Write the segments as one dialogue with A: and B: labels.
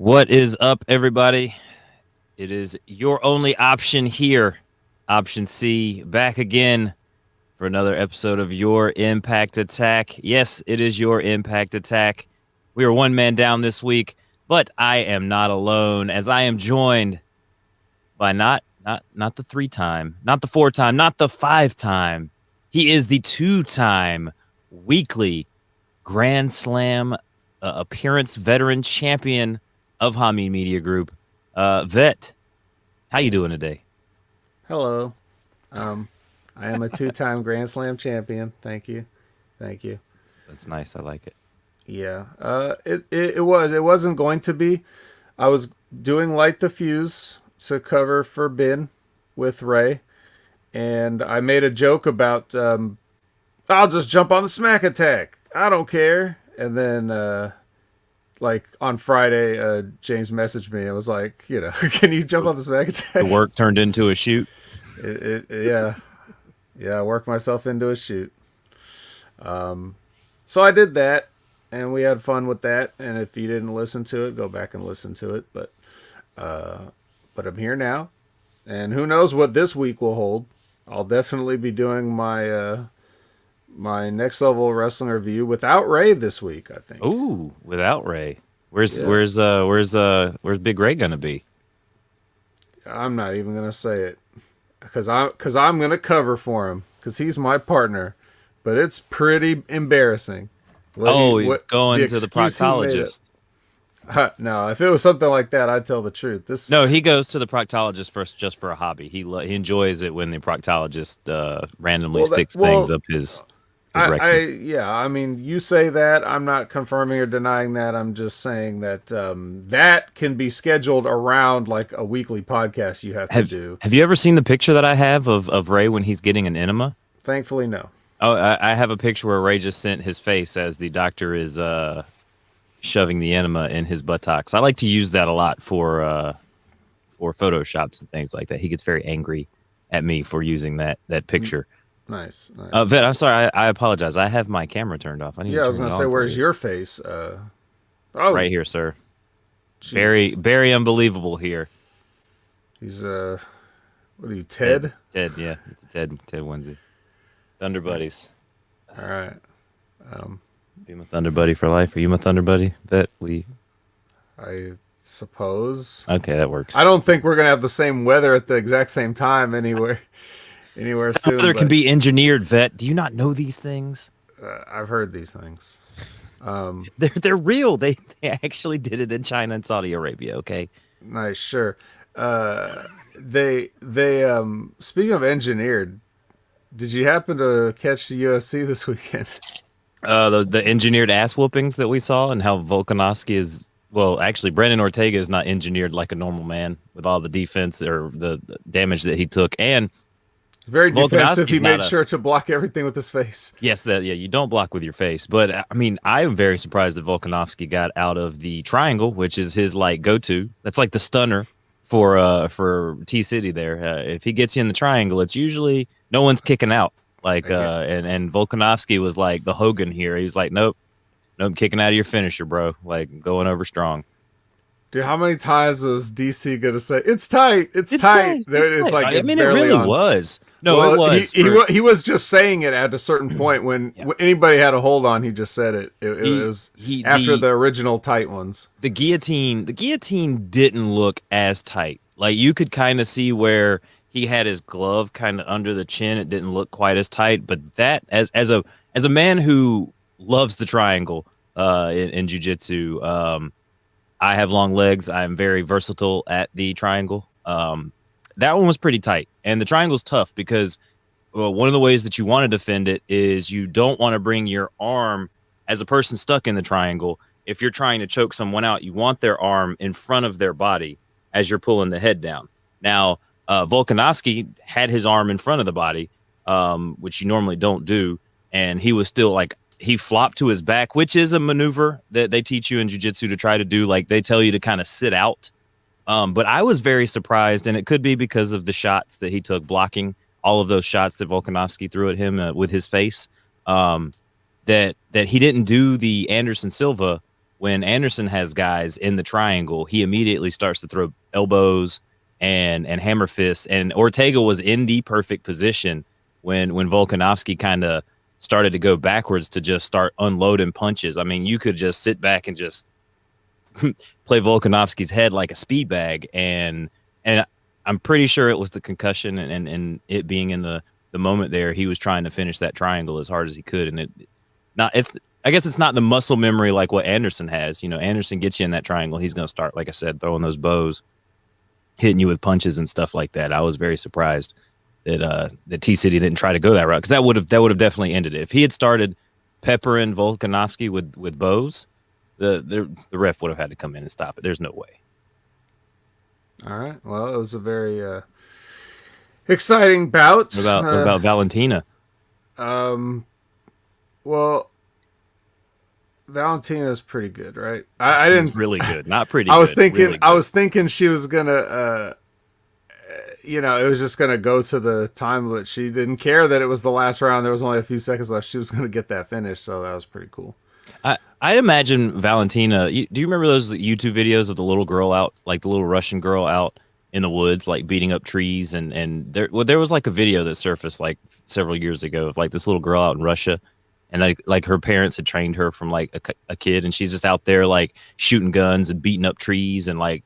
A: What is up, everybody? It is your only option here. Option C, back again for another episode of Your Impact Attack. Yes, it is Your Impact Attack. We are one man down this week, but I am not alone, as I am joined by not the 3-time, not the 4-time, not the 5-time. He is the 2-time weekly Grand Slam appearance veteran champion of Hameen Media Group. Vet, how you doing today?
B: Hello. I am a 2-time Grand Slam champion. Thank you.
A: That's nice. I like it.
B: Yeah. It wasn't going to be. I was doing Light the Fuse to cover for Ben with Ray, and I made a joke about I'll just jump on the Smack Attack. I don't care. And then like on Friday, James messaged me and was like, can you jump on the Smack Attack?
A: The work turned into a shoot.
B: Yeah. I worked myself into a shoot. So I did that, and we had fun with that. And if you didn't listen to it, go back and listen to it. But I'm here now, and who knows what this week will hold. I'll definitely be doing my my next level wrestling review without Ray this week, I think.
A: Ooh, without Ray. Where's Big Ray gonna be?
B: I'm not even gonna say it because I'm gonna cover for him because he's my partner. But it's pretty embarrassing.
A: He's going to the proctologist.
B: No, if it was something like that, I'd tell the truth.
A: No, he goes to the proctologist first just for a hobby. He enjoys it when the proctologist randomly sticks things up his rectum.
B: I mean, you say that. I'm not confirming or denying that. I'm just saying that that can be scheduled around like a weekly podcast you have to do.
A: Have you ever seen the picture that I have of Ray when he's getting an enema?
B: Thankfully, no.
A: Oh, I have a picture where Ray just sent his face as the doctor is shoving the enema in his buttocks. I like to use that a lot for photoshops and things like that. He gets very angry at me for using that picture.
B: Nice.
A: Vet, I'm sorry. I apologize. I have my camera turned off.
B: I was going to say, where's your face?
A: Right here, sir. Jeez. Very unbelievable here.
B: He's what are you, Ted?
A: Ted, yeah, it's Ted onesie. Thunder buddies.
B: All right.
A: Be my Thunder buddy for life. Are you my Thunder buddy?
B: I suppose.
A: Okay, that works.
B: I don't think we're gonna have the same weather at the exact same time anywhere soon.
A: Weather can be engineered, Vet. Do you not know these things?
B: I've heard these things.
A: They're real. They actually did it in China and Saudi Arabia. Okay.
B: Nice, sure. They speaking of engineered, did you happen to catch the UFC this weekend?
A: The engineered ass whoopings that we saw, and how Volkanovski is. Well, actually, Brendan Ortega is not engineered like a normal man with all the defense or the damage that he took, and
B: very defensive. He made sure to block everything with his face.
A: Yes, you don't block with your face. But I mean, I am very surprised that Volkanovski got out of the triangle, which is his like go-to. That's like the stunner for T City there. If he gets you in the triangle, it's usually no one's kicking out. Like and Volkanovski was like the Hogan here. He was like, nope, kicking out of your finisher, bro. Like going over strong.
B: Dude, how many times was DC gonna say it's tight? It's tight. It's like
A: I mean, it really was. No, well, it
B: was. He was just saying it at a certain point when anybody had a hold on. He just said it. It was after the original tight ones.
A: The guillotine didn't look as tight. Like you could kind of see where he had his glove kind of under the chin. It didn't look quite as tight. But that as a man who loves the triangle in jiu-jitsu, I have long legs. I'm very versatile at the triangle. That one was pretty tight. And the triangle's tough because one of the ways that you want to defend it is you don't want to bring your arm as a person stuck in the triangle. If you're trying to choke someone out, you want their arm in front of their body as you're pulling the head down. Now, Volkanovski had his arm in front of the body, which you normally don't do. And he was still like, he flopped to his back, which is a maneuver that they teach you in jiu-jitsu to try to do. Like they tell you to kind of sit out. But I was very surprised, and it could be because of the shots that he took, blocking all of those shots that Volkanovski threw at him with his face, that he didn't do the Anderson Silva when Anderson has guys in the triangle, he immediately starts to throw elbows and hammer fists. And Ortega was in the perfect position when Volkanovski kind of started to go backwards to just start unloading punches. I mean, you could just sit back and just play Volkanovski's head like a speed bag, and I'm pretty sure it was the concussion and it being in the moment there. He was trying to finish that triangle as hard as he could, and it not if I guess it's not the muscle memory like what Anderson has. You know, Anderson gets you in that triangle, he's going to start, like I said, throwing those bows, hitting you with punches and stuff like that. I was very surprised that T City didn't try to go that route, because that would have definitely ended it if he had started peppering Volkanovski with bows. The ref would have had to come in and stop it. There's no way.
B: All right. Well, it was a very exciting bout.
A: What about Valentina?
B: Well, Valentina's pretty good, right? I didn't
A: really good, not pretty.
B: I was
A: good,
B: thinking
A: really good.
B: I was thinking she was gonna it was just gonna go to the time, but she didn't care that it was the last round. There was only a few seconds left. She was gonna get that finish, so that was pretty cool.
A: I imagine Valentina. Do you remember those YouTube videos of the little girl out, like the little Russian girl out in the woods, like beating up trees? And there was like a video that surfaced like several years ago of like this little girl out in Russia, and like her parents had trained her from like a kid, and she's just out there like shooting guns and beating up trees and like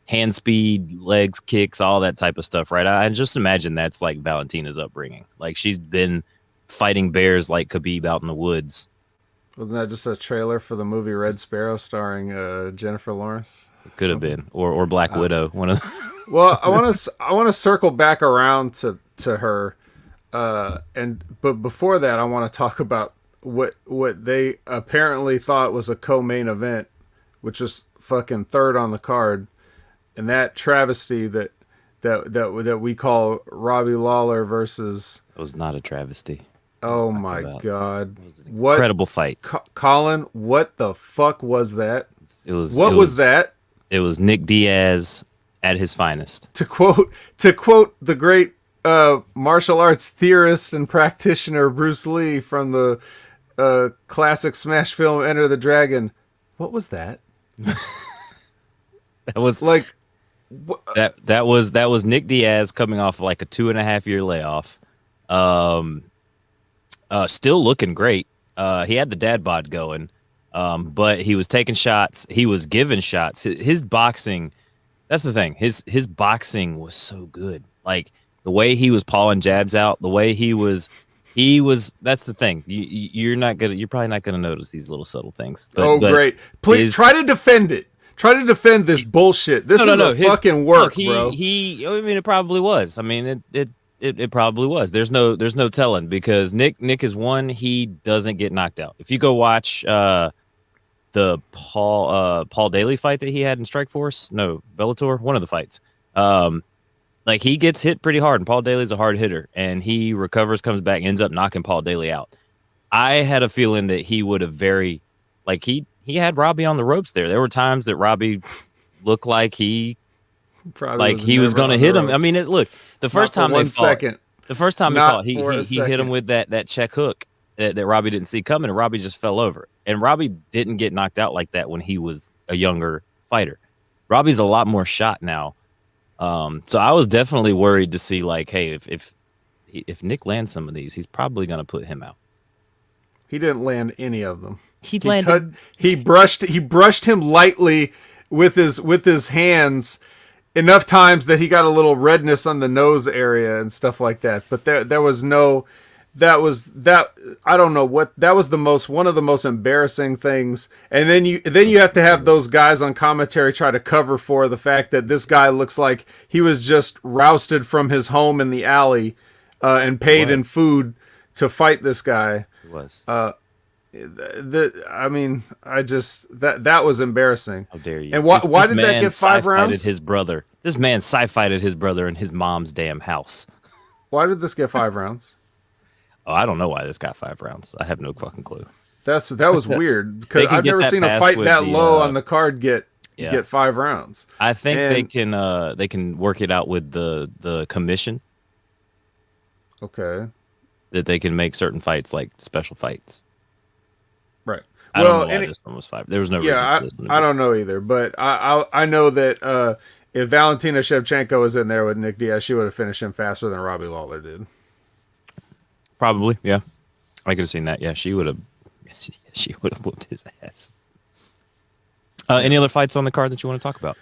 A: hand speed, legs, kicks, all that type of stuff, right? I just imagine that's like Valentina's upbringing. Like she's been fighting bears like Khabib out in the woods.
B: Wasn't that just a trailer for the movie Red Sparrow starring Jennifer Lawrence?
A: Could have been, or Black Widow. One of.
B: Well, I want to circle back around to her, but before that, I want to talk about what they apparently thought was a co-main event, which was fucking third on the card, and that travesty that we call Robbie Lawler versus.
A: It was not a travesty.
B: Oh my God!
A: What incredible fight,
B: Colin? What the fuck was that?
A: What was that? It was Nick Diaz at his finest.
B: To quote the great martial arts theorist and practitioner Bruce Lee from the classic smash film Enter the Dragon, what was that?
A: That was like that was Nick Diaz coming off of like a 2.5-year layoff. Still looking great. He had the dad bod going, but he was taking shots. He was giving shots. His boxing, that's the thing. His boxing was so good. Like the way he was pawing jabs out, the way he was. That's the thing. You're probably not gonna notice these little subtle things. But
B: great! Please try to defend it. Try to defend this bullshit. This is fucking work, bro.
A: I mean, it probably was. I mean, it probably was. There's no telling, because Nick is one. He doesn't get knocked out. If you go watch the Paul Daly fight that he had in Bellator, one of the fights, like he gets hit pretty hard, and Paul Daly's a hard hitter, and he recovers, comes back, ends up knocking Paul Daly out. I had a feeling that he would have he had Robbie on the ropes there. There were times that Robbie looked like he was going to hit him. I mean, the first time he fought, he hit him with that check hook that Robbie didn't see coming, and Robbie just fell over. And Robbie didn't get knocked out like that when he was a younger fighter. Robbie's a lot more shot now. So I was definitely worried to see, like, hey, if Nick lands some of these, he's probably going to put him out.
B: He didn't land any of them.
A: He
B: brushed him lightly with his hands enough times that he got a little redness on the nose area and stuff like that. But there was no. I don't know what that was. One of the most embarrassing things. And then you have to have those guys on commentary try to cover for the fact that this guy looks like he was just rousted from his home in the alley and paid in food to fight this guy.
A: It was.
B: I mean, that was embarrassing.
A: How dare you?
B: And why did that get 5 rounds?
A: His brother. This man sci-fighted his brother in his mom's damn house.
B: Why did this get 5 rounds?
A: Oh, I don't know why this got 5 rounds. I have no fucking clue.
B: That was weird, because I've never seen a fight that low on the card get 5 rounds.
A: I think they can work it out with the commission.
B: Okay.
A: That they can make certain fights like special fights.
B: Right.
A: I don't know
B: Well,
A: why
B: and
A: this one was 5. There was no reason for
B: yeah,
A: this one to
B: I
A: be.
B: don't know either, but I know that if Valentina Shevchenko was in there with Nick Diaz, she would have finished him faster than Robbie Lawler did.
A: Probably, yeah. I could have seen that. Yeah, she would have. She would have whooped his ass.
B: Yeah.
A: Any other fights on the card that you want to talk about?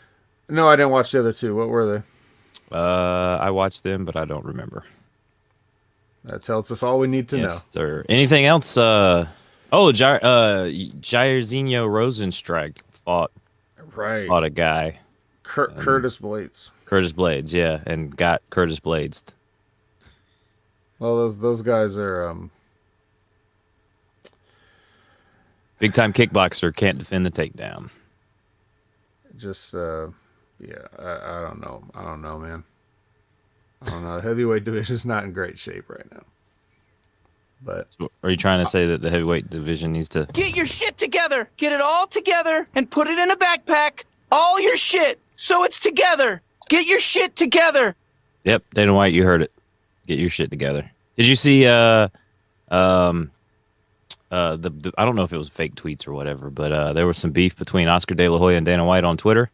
B: No, I didn't watch the other two. What were they?
A: I watched them, but I don't remember.
B: That tells us all we need to know.
A: Yes, sir. Anything else? Jairzinho Rosenstrike fought
B: Right.
A: fought a guy,
B: Curtis Blades.
A: Curtis Blades, yeah, and got Curtis Blades.
B: Well, those guys are
A: Big time kickboxer can't defend the takedown.
B: just yeah. I don't know. I don't know, man. I don't know. The heavyweight division is not in great shape right now. But
A: So are you trying to say that the heavyweight division needs to?
C: Get your shit together. Get it all together and put it in a backpack. All your shit. So it's together. Get your shit together.
A: Yep, Dana White, you heard it. Get your shit together. Did you see the I don't know if it was fake tweets or whatever, but there was some beef between Oscar De La Hoya and Dana White on Twitter.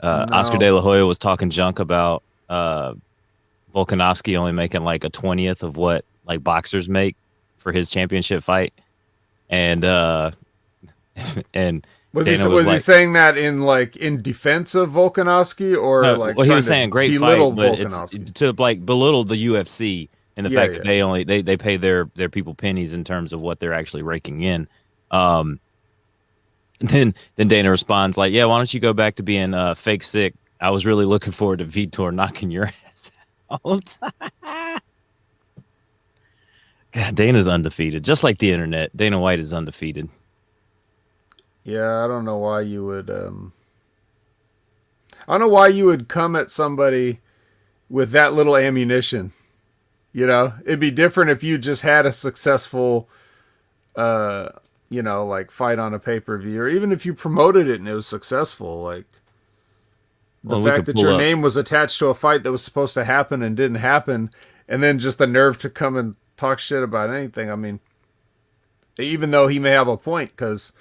A: Oscar De
B: no.
A: La Hoya was talking junk about Volkanovski only making like a 20th of what like boxers make for his championship fight, and and
B: Was
A: Dana
B: he
A: like,
B: saying that in defense of Volkanovski or
A: no,
B: like
A: well, he
B: trying
A: was
B: to
A: saying great
B: belittle
A: fight, but it's
B: Volkanovski?
A: to like belittle the UFC and the
B: Yeah,
A: fact
B: yeah.
A: that they pay their people pennies in terms of what they're actually raking in. Then Dana responds like, "Yeah, why don't you go back to being fake sick? I was really looking forward to Vitor knocking your ass out all the time." God, Dana's undefeated, just like the internet. Dana White is undefeated.
B: Yeah, I don't know why you would. I don't know why you would come at somebody with that little ammunition. You know, it'd be different if you just had a successful, like fight on a pay-per-view, or even if you promoted it and it was successful. Like the
A: Well, we
B: fact
A: could
B: that
A: pull
B: your
A: up.
B: name was attached to a fight that was supposed to happen and didn't happen, and then just the nerve to come and talk shit about anything. I mean, even though he may have a point, because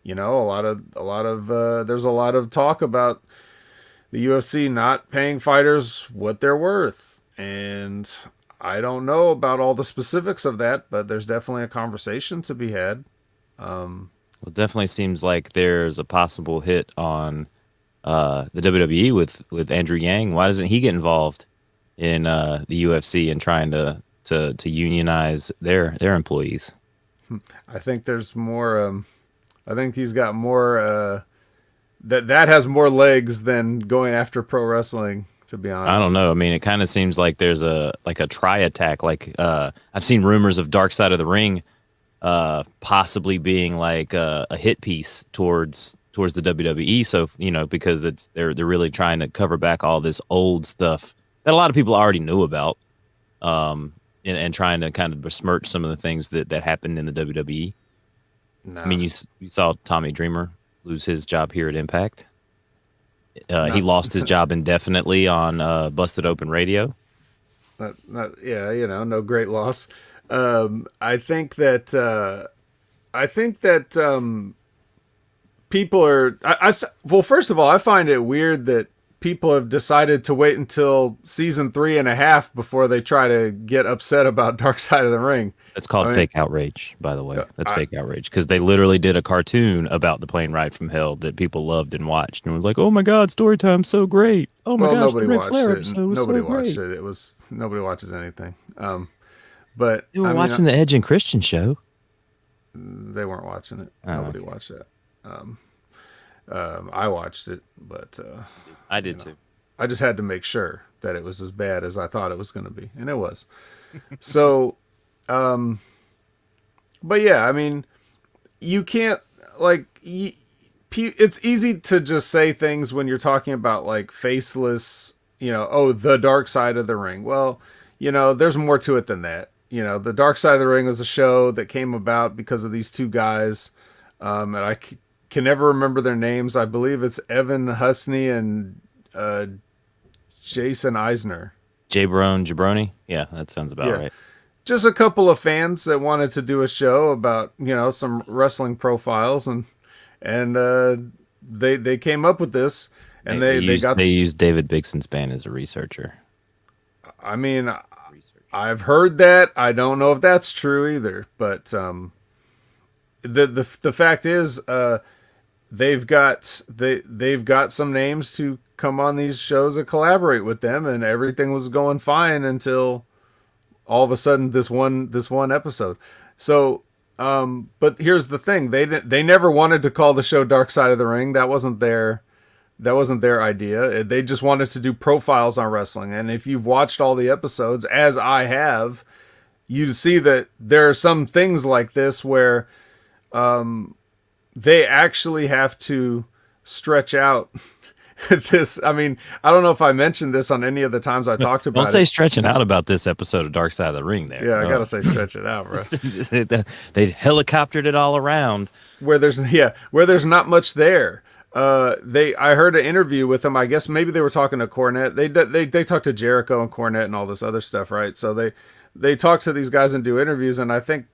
B: there's a lot of talk about the UFC not paying fighters what they're worth, and I don't know about all the specifics of that, but there's definitely a conversation to be had.
A: Well, it definitely seems like there's a possible hit on the WWE with Andrew Yang. Why doesn't he get involved in the UFC and trying to unionize their employees?
B: I think there's more. I think he's got more. That has more legs than going after pro wrestling. To be honest,
A: I don't know. I mean, it kind of seems like there's a try attack. Like I've seen rumors of Dark Side of the Ring possibly being like a hit piece towards the WWE. So because they're really trying to cover back all this old stuff that a lot of people already knew about, and trying to kind of besmirch some of the things that happened in the WWE.
B: No.
A: I mean, you saw Tommy Dreamer lose his job here at Impact. He
B: Not-
A: lost his job indefinitely on Busted Open Radio.
B: yeah, no great loss. I think that people are. Well, first of all, I find it weird that people have decided to wait until season 3.5 before they try to get upset about Dark Side of the Ring.
A: That's called
B: I mean-
A: fake outrage, by the way. That's fake outrage because they literally did a cartoon about the plane ride from hell that people loved and watched and was like, "Oh my god, story time's so great! Oh my
B: Well,
A: gosh,
B: nobody
A: the Ric
B: watched
A: Flair
B: it.
A: episode was
B: Nobody
A: so
B: watched
A: great."
B: it. It was nobody watches anything. But
A: They were
B: I mean,
A: watching the Edge and Christian show.
B: they weren't watching it.
A: Oh,
B: Nobody
A: okay.
B: watched that. I watched it, but
A: I did too.
B: I just had to make sure that it was as bad as I thought it was going to be, and it was. So, but yeah, I mean, you can't like. It's easy to just say things when you're talking about like faceless, the Dark Side of the Ring. Well, there's more to it than that. The Dark Side of the Ring was a show that came about because of these two guys, and I can never remember their names. I believe it's Evan Husney and Jason Eisner.
A: Jabroni? Yeah, that sounds about
B: Yeah.
A: right.
B: just a couple of fans that wanted to do a show about, some wrestling profiles, and they came up with this, and they
A: used David Bixenspan as a researcher.
B: I mean, I've heard that. I don't know if that's true either, but the fact is, they've got some names to come on these shows and collaborate with them, and everything was going fine until all of a sudden this one episode. So, but here's the thing: they never wanted to call the show Dark Side of the Ring. That wasn't their idea. They just wanted to do profiles on wrestling. And if you've watched all the episodes, as I have, you see that there are some things like this where they actually have to stretch out this. I mean, I don't know if I mentioned this on any of the times I talked about it.
A: Don't say stretching out about this episode of Dark Side of the Ring there.
B: Yeah, I got to say stretch it out, bro.
A: They helicoptered it all around.
B: Where there's not much there. I heard an interview with them. I guess maybe they were talking to Cornette. They talked to Jericho and Cornette and all this other stuff, right? So they talk to these guys and do interviews, and I think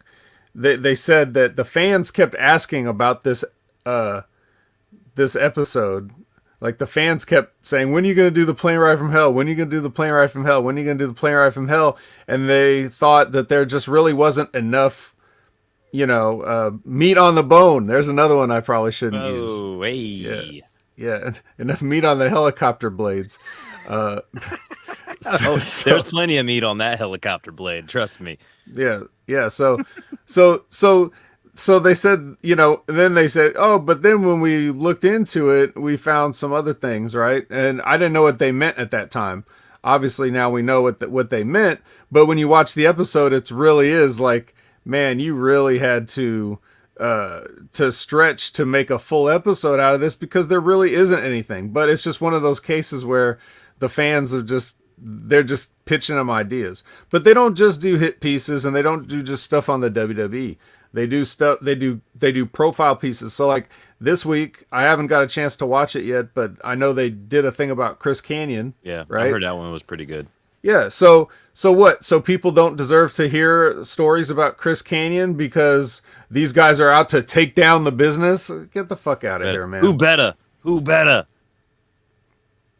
B: they said that the fans kept asking about this episode. Like, the fans kept saying, "When are you going to do the plane ride from hell? When are you going to do the plane ride from hell? When are you going to do the plane ride from hell?" And they thought that there just really wasn't enough, meat on the bone. There's another one I probably shouldn't use.
A: Oh, hey.
B: Yeah, enough meat on the helicopter blades.
A: There's plenty of meat on that helicopter blade. Trust me.
B: Yeah. So they said, then they said, oh, but then when we looked into it, we found some other things, right? And I didn't know what they meant at that time. Obviously, now we know what they meant. But when you watch the episode, it really is like, man, you really had to stretch to make a full episode out of this, because there really isn't anything. But it's just one of those cases where the fans they're just pitching them ideas. But they don't just do hit pieces, and they don't do just stuff on the WWE. They do stuff. They do profile pieces. So like this week, I haven't got a chance to watch it yet, but I know they did a thing about Chris Kanyon.
A: Yeah,
B: right.
A: I heard that one was pretty good.
B: Yeah. So what? So people don't deserve to hear stories about Chris Kanyon because these guys are out to take down the business? Get the fuck out of here, man.
A: Who better?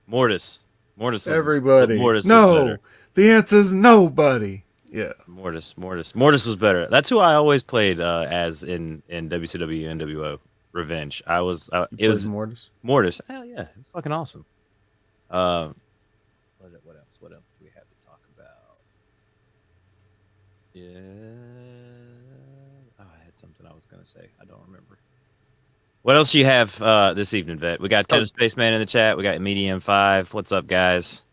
A: Mortis was
B: everybody.
A: Mortis
B: no,
A: was better.
B: The answer's nobody. Yeah,
A: Mortis was better. That's who I always played as in WCW NWO Revenge. It was Mortis. Hell yeah, it's fucking awesome. What else do we have to talk about? Yeah, I had something I was gonna say. I don't remember. What else do you have this evening, Vet? We got Kevin Spaceman in the chat. We got Medium 5. What's up, guys?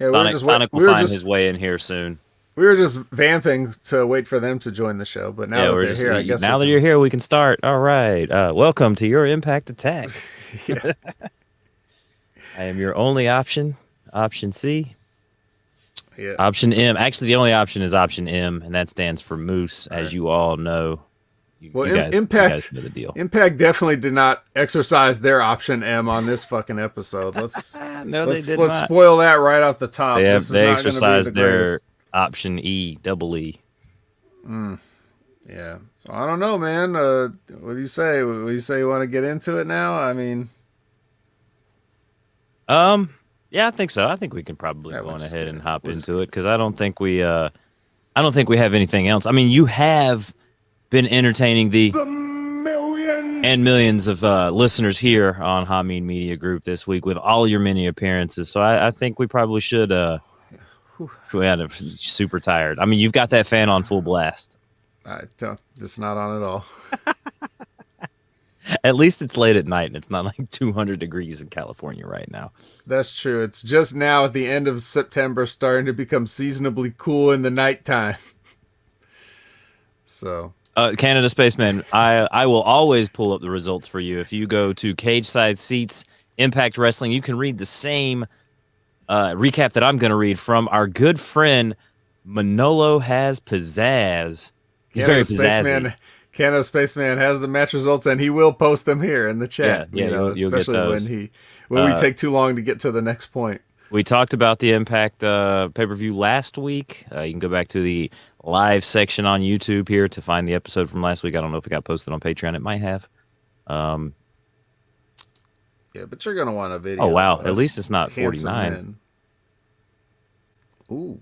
B: Yeah,
A: Sonic will find his way in here soon.
B: We were just vamping to wait for them to join the show, but now that they're here, I guess
A: now that you're here, we can start. All right. Welcome to your Impact Attack.
B: Yeah.
A: I am your only option. Option C.
B: Yeah.
A: Option M. Actually, the only option is option M, and that stands for Moose, as you all know.
B: Impact,
A: you guys know the deal.
B: Impact definitely did not exercise their option M on this fucking episode. Let's
A: let's
B: spoil that right off the top.
A: They exercised their option E, double E.
B: Yeah. So I don't know, man. What do you say? What do you say? You want to get into it now? I mean,
A: yeah, I think so. I think we can probably go on ahead and hop into it, because I don't think we have anything else. I mean, you have been entertaining the millions of listeners here on Hameen Media Group this week with all your many appearances. So I think we probably should. We had super tired. I mean, you've got that fan on full blast.
B: I don't. It's not on at all.
A: At least it's late at night, and it's not like 200 degrees in California right now.
B: That's true. It's just now at the end of September, starting to become seasonably cool in the nighttime. So.
A: Canada Spaceman, I will always pull up the results for you. If you go to Cage Side Seats, Impact Wrestling, you can read the same recap that I'm going to read from our good friend Manolo Has Pizzazz. He's very pizzazzy.
B: Canada Spaceman has the match results, and he will post them here in the chat.
A: Yeah, you'll get those.
B: when we take too long to get to the next point.
A: We talked about the Impact pay-per-view last week. You can go back to the live section on YouTube here to find the episode from last week. I don't know if it got posted on Patreon. It might have.
B: Yeah, but you're gonna want a video.
A: Oh wow!
B: of
A: At
B: us
A: least it's not
B: handsome
A: 49.
B: men. Ooh.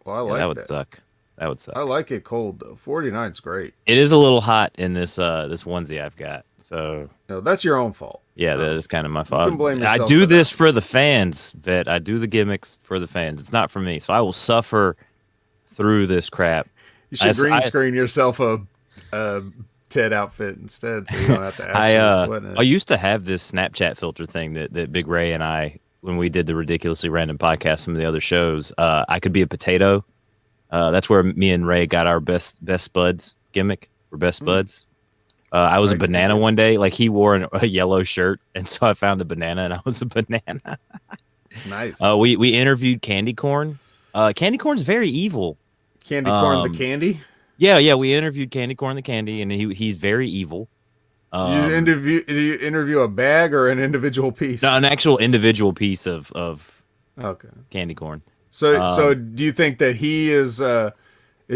B: Well, I
A: Yeah,
B: like
A: that would
B: that.
A: suck. That would suck.
B: I like it cold though. 49's great.
A: It is a little hot in this this onesie I've got. So
B: No, that's your own fault.
A: yeah, that is kind of my fault.
B: can blame
A: I
B: yourself
A: do
B: for
A: this
B: that.
A: for the fans, Vet. I do the gimmicks for the fans. It's not for me. So I will suffer through this crap.
B: You should
A: I-
B: green screen yourself a Ted outfit instead, so you don't have to actually sweat in it.
A: I used to have this Snapchat filter thing that Big Ray and I, when we did the ridiculously random podcast, some of the other shows, I could be a potato. That's where me and Ray got our best buds gimmick. We're best buds. I was a
B: Right.
A: banana one day. Like he wore a yellow shirt, and so I found a banana, and I was a banana.
B: Nice.
A: We interviewed Candy Corn. Candy Corn's very evil.
B: Candy corn the candy.
A: Yeah. We interviewed Candy Corn the candy, and he's very evil.
B: Did you interview a bag or an individual piece?
A: No, an actual individual piece of
B: Okay.
A: candy corn.
B: So do you think that he is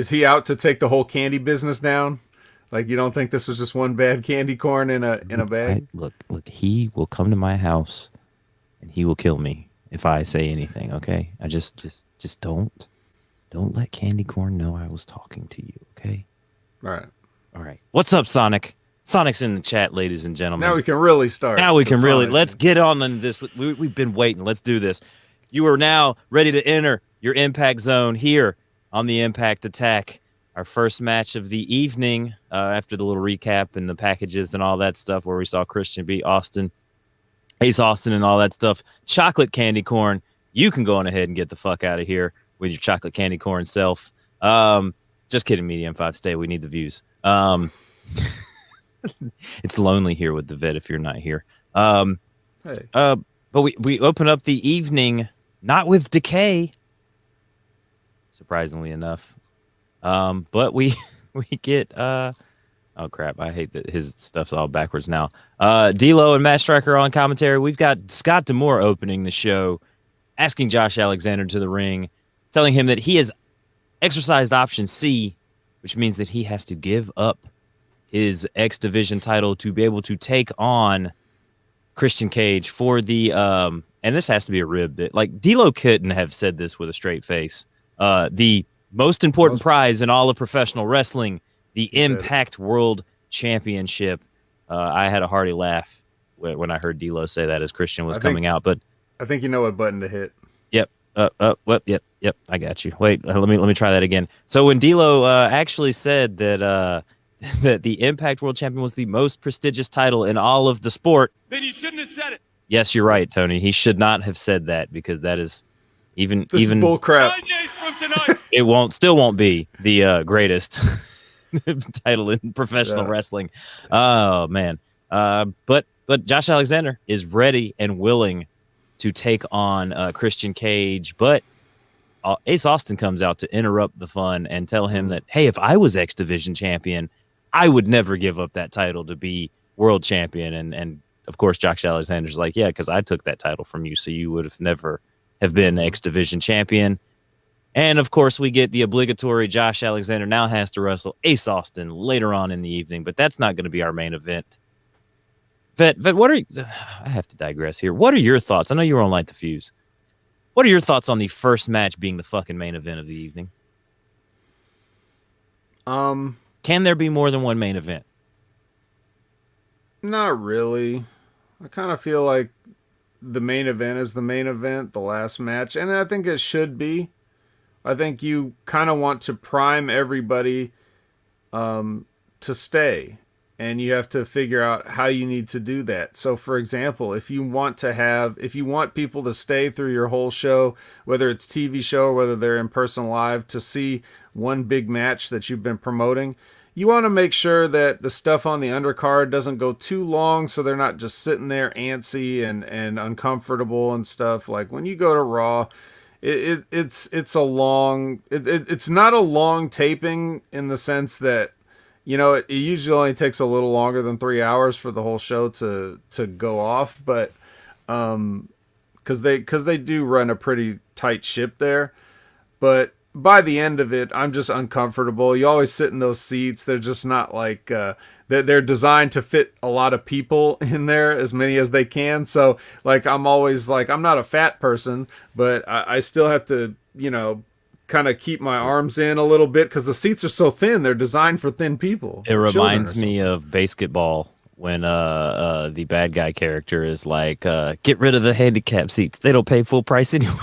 B: he out to take the whole candy business down? Like you don't think this was just one bad candy corn in a bag?
A: Look, he will come to my house and he will kill me if I say anything, okay? I just don't let Candy Corn know I was talking to you, okay?
B: Right.
A: All right. What's up, Sonic? Sonic's in the chat, ladies and gentlemen.
B: Now we can really start.
A: Now we
B: the
A: can really
B: Sonic
A: let's
B: thing.
A: get on in this. We've been waiting. Let's do this. You are now ready to enter your impact zone here on the Impact Attack. Our first match of the evening, after the little recap and the packages and all that stuff, where we saw Christian beat Ace Austin, and all that stuff. Chocolate candy corn. You can go on ahead and get the fuck out of here with your chocolate candy corn self. Just kidding, Medium 5. Stay. We need the views. It's lonely here with the vet if you're not here.
B: Hey.
A: But we open up the evening not with Decay, surprisingly enough. But we get oh crap, I hate that his stuff's all backwards now. D'Lo and Matt Striker on commentary. We've got Scott D'Amore opening the show, asking Josh Alexander to the ring, telling him that he has exercised option C, which means that he has to give up his X Division title to be able to take on Christian Cage for the and this has to be a rib that like D'Lo couldn't have said this with a straight face. The most important prize in all of professional wrestling, the Impact World Championship. I had a hearty laugh when I heard D'Lo say that as Christian was coming out. But
B: I think you know what button to hit.
A: Yep. Yep. I got you. Wait, let me try that again. So when D'Lo actually said that that the Impact World Champion was the most prestigious title in all of the sport,
D: Then you shouldn't have said it.
A: yes, you're right, Tony. He should not have said that because that is even
B: This is bull crap.
D: Kanye's from tonight.
A: it still won't be the greatest title in professional wrestling. Oh man. But Josh Alexander is ready and willing to take on Christian Cage, but Ace Austin comes out to interrupt the fun and tell him that, hey, if I was X Division champion, I would never give up that title to be world champion. And of course, Josh Alexander's like, yeah, because I took that title from you, so you would have never have been X Division champion. And of course, we get the obligatory Josh Alexander now has to wrestle Ace Austin later on in the evening, but that's not going to be our main event. Vet, what are I have to digress here. What are your thoughts? I know you were on Light the Fuse. What are your thoughts on the first match being the fucking main event of the evening? Can there be more than one main event?
B: Not really. I kind of feel like the main event is the main event, the last match, and I think it should be. I think you kind of want to prime everybody to stay, and you have to figure out how you need to do that. So, for example, if you want people to stay through your whole show, whether it's TV show or whether they're in person live, to see one big match that you've been promoting, you want to make sure that the stuff on the undercard doesn't go too long, so they're not just sitting there antsy and uncomfortable and stuff. Like when you go to Raw, it's a long. It's not a long taping in the sense that, you know, it usually only takes a little longer than 3 hours for the whole show to go off, but because they do run a pretty tight ship there. But by the end of it, I'm just uncomfortable. You always sit in those seats. They're just not like they're designed to fit a lot of people in there, as many as they can. So like I'm always like I'm not a fat person, but I still have to kind of keep my arms in a little bit because the seats are so thin. They're designed for thin people.
A: It
B: Children
A: reminds
B: or
A: me of basketball when the bad guy character is like, get rid of the handicap seats. They don't pay full price anyway.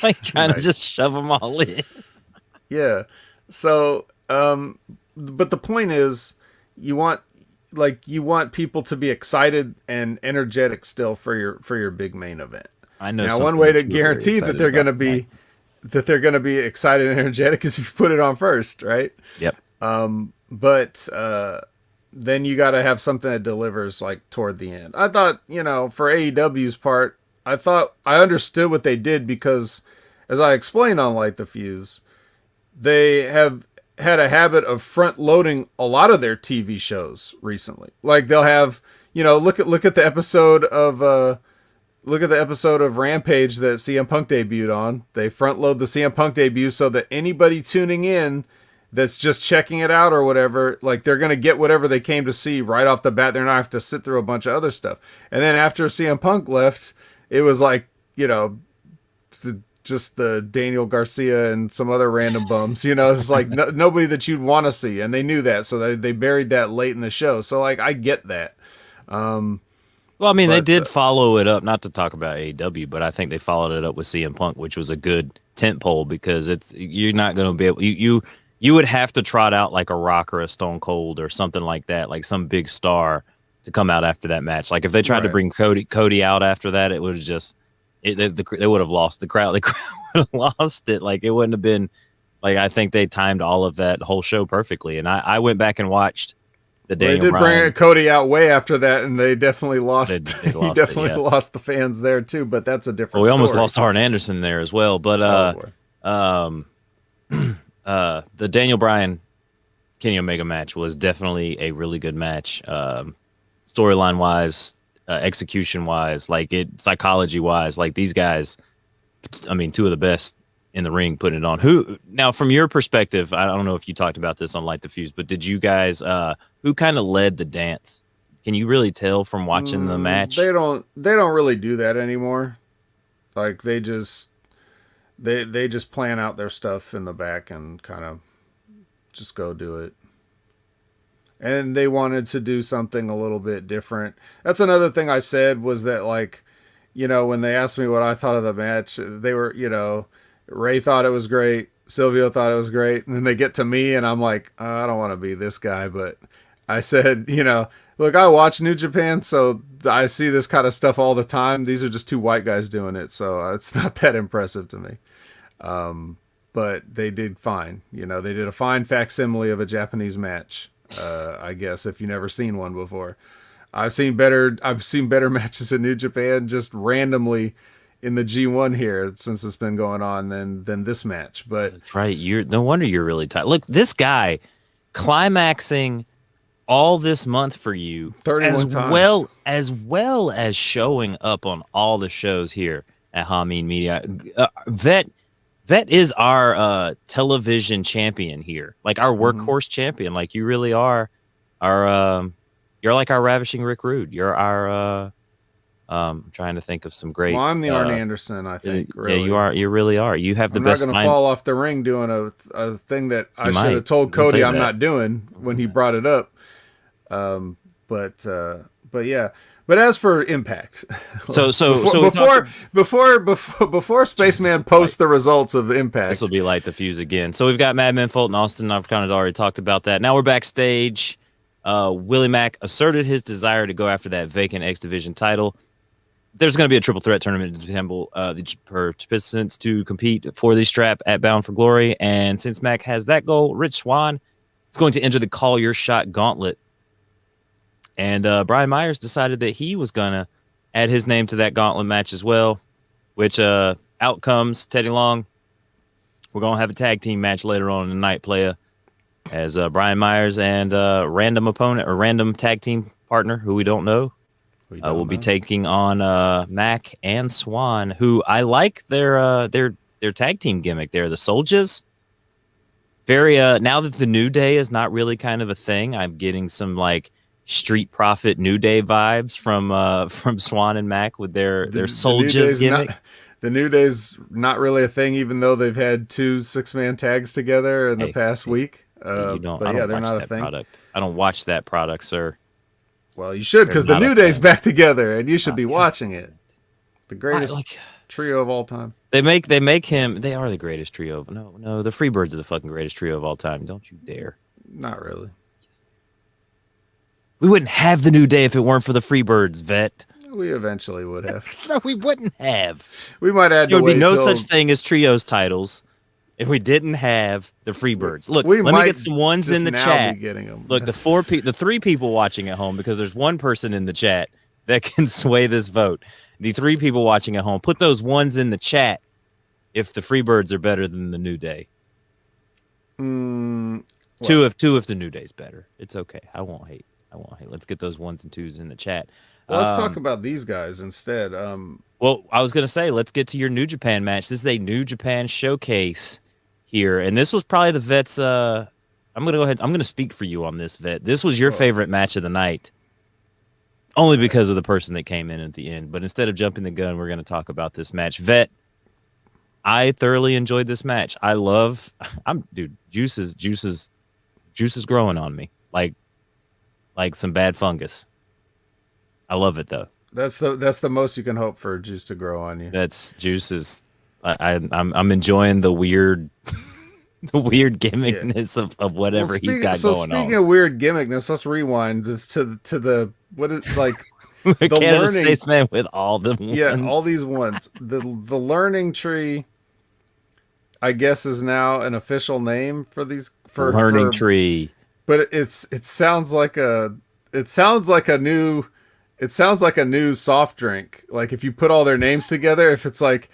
A: Like trying to
B: Nice.
A: just shove them all in.
B: Yeah. So, but the point is, you want people to be excited and energetic still for your big main event.
A: I know.
B: Now, one
A: something
B: way
A: that
B: to
A: you were very
B: guarantee that
A: excited
B: they're going to
A: about.
B: be excited and energetic is if you put it on first, right?
A: Yep.
B: But then you got to have something that delivers like toward the end. I thought, for AEW's part, I thought I understood what they did because, as I explained on Light the Fuse, they have had a habit of front loading a lot of their TV shows recently. Like they'll have, look at the episode of Rampage that CM Punk debuted on. They front load the CM Punk debut so that anybody tuning in that's just checking it out or whatever, like they're going to get whatever they came to see right off the bat. They're not have to sit through a bunch of other stuff. And then after CM Punk left, it was like, just the Daniel Garcia and some other random bums, it's like nobody that you'd want to see. And they knew that. So they buried that late in the show. So like, I get that.
A: Well, I mean, they did follow it up, not to talk about AEW, but I think they followed it up with CM Punk, which was a good tentpole because you're not going to be able, you would have to trot out like a Rock or a Stone Cold or something like that, like some big star to come out after that match. Like if they tried to bring Cody out after that, it would have just, they would have lost the crowd. The crowd would have lost it. Like it wouldn't have been like, I think they timed all of that whole show perfectly. And I went back and watched the Daniel
B: They did
A: Bryan.
B: bring Cody out way after that, and they definitely lost.
A: They
B: He
A: lost
B: definitely
A: it, yeah.
B: lost the fans there too. But that's a different.
A: Well, we almost
B: story.
A: lost Arn Anderson there as well. But the Daniel Bryan Kenny Omega match was definitely a really good match. Storyline wise, execution wise, psychology wise, like these guys, I mean, two of the best in the ring putting it on. Who now, from your perspective, I don't know if you talked about this on Light the Fuse, but did you guys, who kind of led the dance? Can you really tell from watching the match?
B: They don't really do that anymore. Like they just plan out their stuff in the back and kind of just go do it. And they wanted to do something a little bit different. That's another thing I said was that, like, when they asked me what I thought of the match, they were, Ray thought it was great. Silvio thought it was great. And then they get to me and I'm like, I don't want to be this guy. But I said, look, I watch New Japan, so I see this kind of stuff all the time. These are just two white guys doing it. So it's not that impressive to me. But they did fine. They did a fine facsimile of a Japanese match. I guess if you've never seen one before, I've seen better matches in New Japan just randomly in the G1 here since it's been going on than this match. But
A: that's right. No wonder you're really tired. Look, this guy climaxing all this month for you
B: 31 times.
A: well as showing up on all the shows here at Hameen Media. That is our television champion here, like our workhorse champion. Like you really are you're like our ravishing Rick Rude. You're our I'm trying to think of some great.
B: Well, I'm the Arn Anderson, I think. Really.
A: Yeah, you are. You really are. You have the
B: I'm
A: best.
B: I'm not going to fall off the ring doing a thing that I should have told Cody I'm not doing when he brought it up. But yeah. But as for Impact, before Spaceman posts the results of Impact,
A: this will be Light the Fuse again. So we've got Madman Fulton Austin. I've kind of already talked about that. Now we're backstage. Willie Mack asserted his desire to go after that vacant X Division title. There's going to be a triple threat tournament to assemble the participants to compete for the strap at Bound for Glory. And since Mack has that goal, Rich Swann is going to enter the Call Your Shot gauntlet. And Brian Myers decided that he was going to add his name to that gauntlet match as well, which out comes Teddy Long. We're going to have a tag team match later on in the night, playa, as Brian Myers and random opponent or random tag team partner who we don't know will be taking on Mack and Swan, who I like their tag team gimmick there. The Soldiers, very now that the New Day is not really kind of a thing, I'm getting some like Street Profit New Day vibes from Swan and Mac with their Soldiers gimmick.
B: The New Day's not really a thing, even though they've had 2 6-man tags together in the past week.
A: You don't,
B: but
A: I don't
B: yeah, they're
A: watch
B: not a
A: that
B: thing.
A: product. I don't watch that product, sir.
B: Well, you should, because the New Day's back together, and you should be watching it. The greatest trio of all time.
A: They make him. They are the greatest trio. No, the Freebirds are the fucking greatest trio of all time. Don't you dare.
B: Not really.
A: We wouldn't have the New Day if it weren't for the Freebirds, vet.
B: We eventually would have.
A: No, we wouldn't have.
B: We might add.
A: There would be no such thing as trios titles if we didn't have the Freebirds. Look, let me get some ones in the chat. Look, the 3 people watching at home, because there's 1 person in the chat that can sway this vote. The 3 people watching at home, put those ones in the chat if the Freebirds are better than the New Day. 2 if the New Day's better. It's okay. I won't hate. Let's get those 1s and 2s in the chat.
B: Well, let's talk about these guys instead.
A: Well, I was going to say, let's get to your New Japan match. This is a New Japan showcase here, and this was probably the vet's. I'm going to go ahead. I'm going to speak for you on this, vet. This was your favorite match of the night, only because of the person that came in at the end. But instead of jumping the gun, we're going to talk about this match, vet. I thoroughly enjoyed this match. Dude, juice is growing on me like some bad fungus. I love it though.
B: That's the most you can hope for juice to grow on you.
A: That's juice is. I'm enjoying the weird, gimmickness of whatever he's got going on.
B: Speaking of weird gimmickness, let's rewind to the what is like
A: the
B: Canada's
A: learning spaceman with all the ones.
B: Yeah, all these ones. The learning tree, I guess, is now an official name for these
A: learning tree.
B: But it sounds like a new soft drink. Like if you put all their names together, if it's like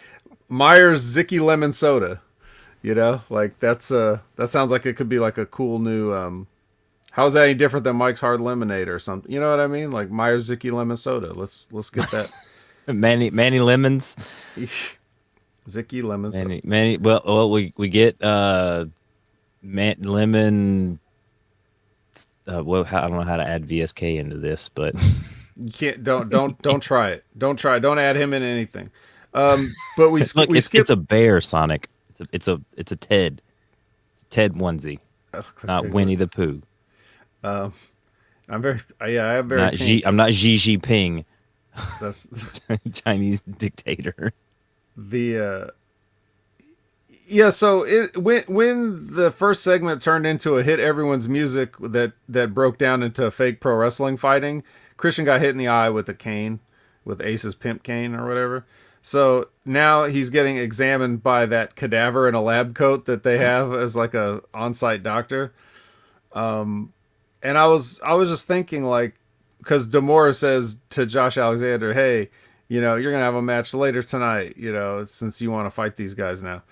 B: Myers Zicky Lemon Soda, like that sounds like it could be like a cool new how's that any different than Mike's Hard Lemonade or something? You know what I mean? Like Myers Zicky Lemon Soda. Let's get that.
A: Manny Lemons.
B: Zicky Lemon Soda.
A: Manny we get lemon. Well, I don't know how to add VSK into this, but
B: you can't. Don't try it. Don't add him in anything. But we
A: look.
B: Skip.
A: It's a bear, Sonic. It's a Ted. It's a Ted onesie, not Winnie the Pooh.
B: I'm very. I am very.
A: I'm not Xi Jinping.
B: That's
A: Chinese dictator.
B: So when the first segment turned into a hit everyone's music that broke down into fake pro wrestling fighting, Christian got hit in the eye with a cane, with Ace's pimp cane or whatever. So now he's getting examined by that cadaver in a lab coat that they have as like a on-site doctor. And I was just thinking, like, because Demora says to Josh Alexander, hey, you're going to have a match later tonight, since you want to fight these guys now.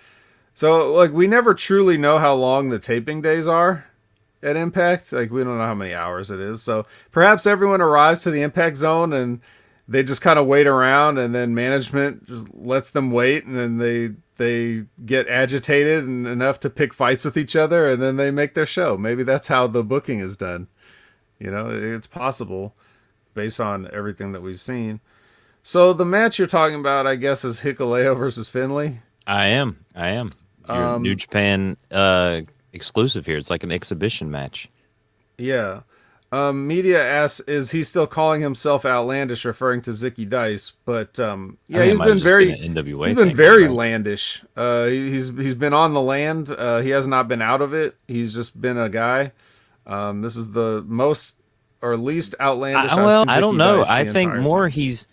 B: So, like, we never truly know how long the taping days are at Impact. Like, we don't know how many hours it is. So, perhaps everyone arrives to the Impact Zone and they just kind of wait around, and then management just lets them wait, and then they get agitated and enough to pick fights with each other, and then they make their show. Maybe that's how the booking is done. It's possible based on everything that we've seen. So, the match you're talking about, I guess, is Hikuleo versus Finlay.
A: I am. Your New Japan exclusive here. It's like an exhibition match.
B: Yeah. Media asks, is he still calling himself outlandish, referring to Zicky Dice? But he's been very landish. He's been on the land. He has not been out of it. He's just been a guy. This is the most or least outlandish.
A: I don't know. I think more he's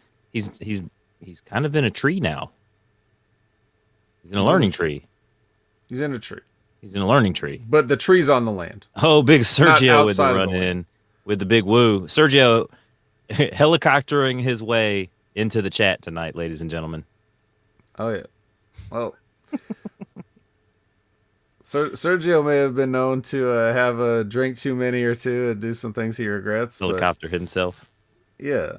A: kind of in a tree now. He's in a learning tree.
B: He's in a tree.
A: He's in a learning tree.
B: But the tree's on the land.
A: Oh, big Sergio with the run in, with the big woo. Sergio helicoptering his way into the chat tonight, ladies and gentlemen.
B: Oh, yeah. Well, Sergio may have been known to have a drink too many or two and do some things he regrets.
A: Helicopter himself.
B: Yeah.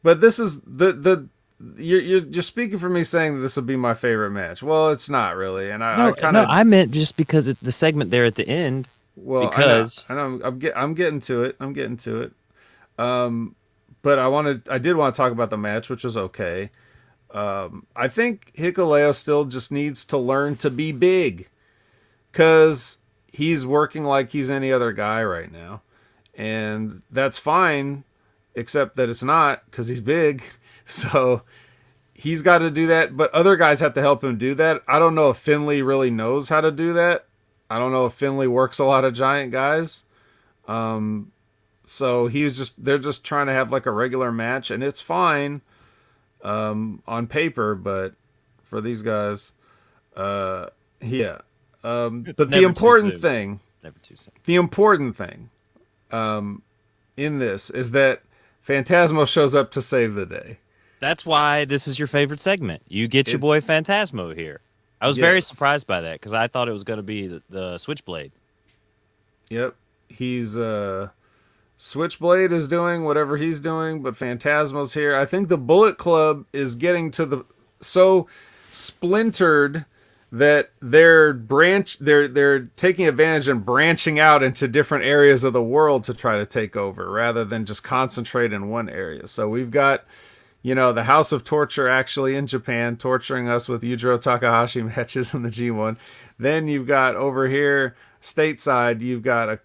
B: But this is the you're speaking for me saying that this will be my favorite match. Well, it's not really, and I
A: No,
B: kind
A: no,
B: of
A: I meant just because the segment there at the end,
B: well,
A: because
B: I know, I'm getting to it. I'm getting to it. But I did want to talk about the match, which was okay. I think Hikuleo still just needs to learn to be big, because he's working like he's any other guy right now, and that's fine, except that it's not because he's big. So he's got to do that, but other guys have to help him do that. I don't know if Finley really knows how to do that. I don't know if Finley works a lot of giant guys. So they're just trying to have like a regular match, and it's fine on paper, but for these guys, yeah.
A: it's
B: But the
A: never too
B: important
A: soon.
B: thing,
A: Never too soon.
B: the important thing, in this is that Phantasmo shows up to save the day.
A: That's why this is your favorite segment. You get your
B: It-
A: boy Phantasmo here. I was very
B: Yes.
A: surprised by that because I thought it was going to be the Switchblade.
B: Yep, he's Switchblade is doing whatever he's doing, but Phantasmo's here. I think the Bullet Club is getting to the so splintered that they're taking advantage and branching out into different areas of the world to try to take over rather than just concentrate in one area. So we've got, the House of Torture actually in Japan torturing us with Yujiro Takahashi matches in the G1. Then you've got over here stateside, you've got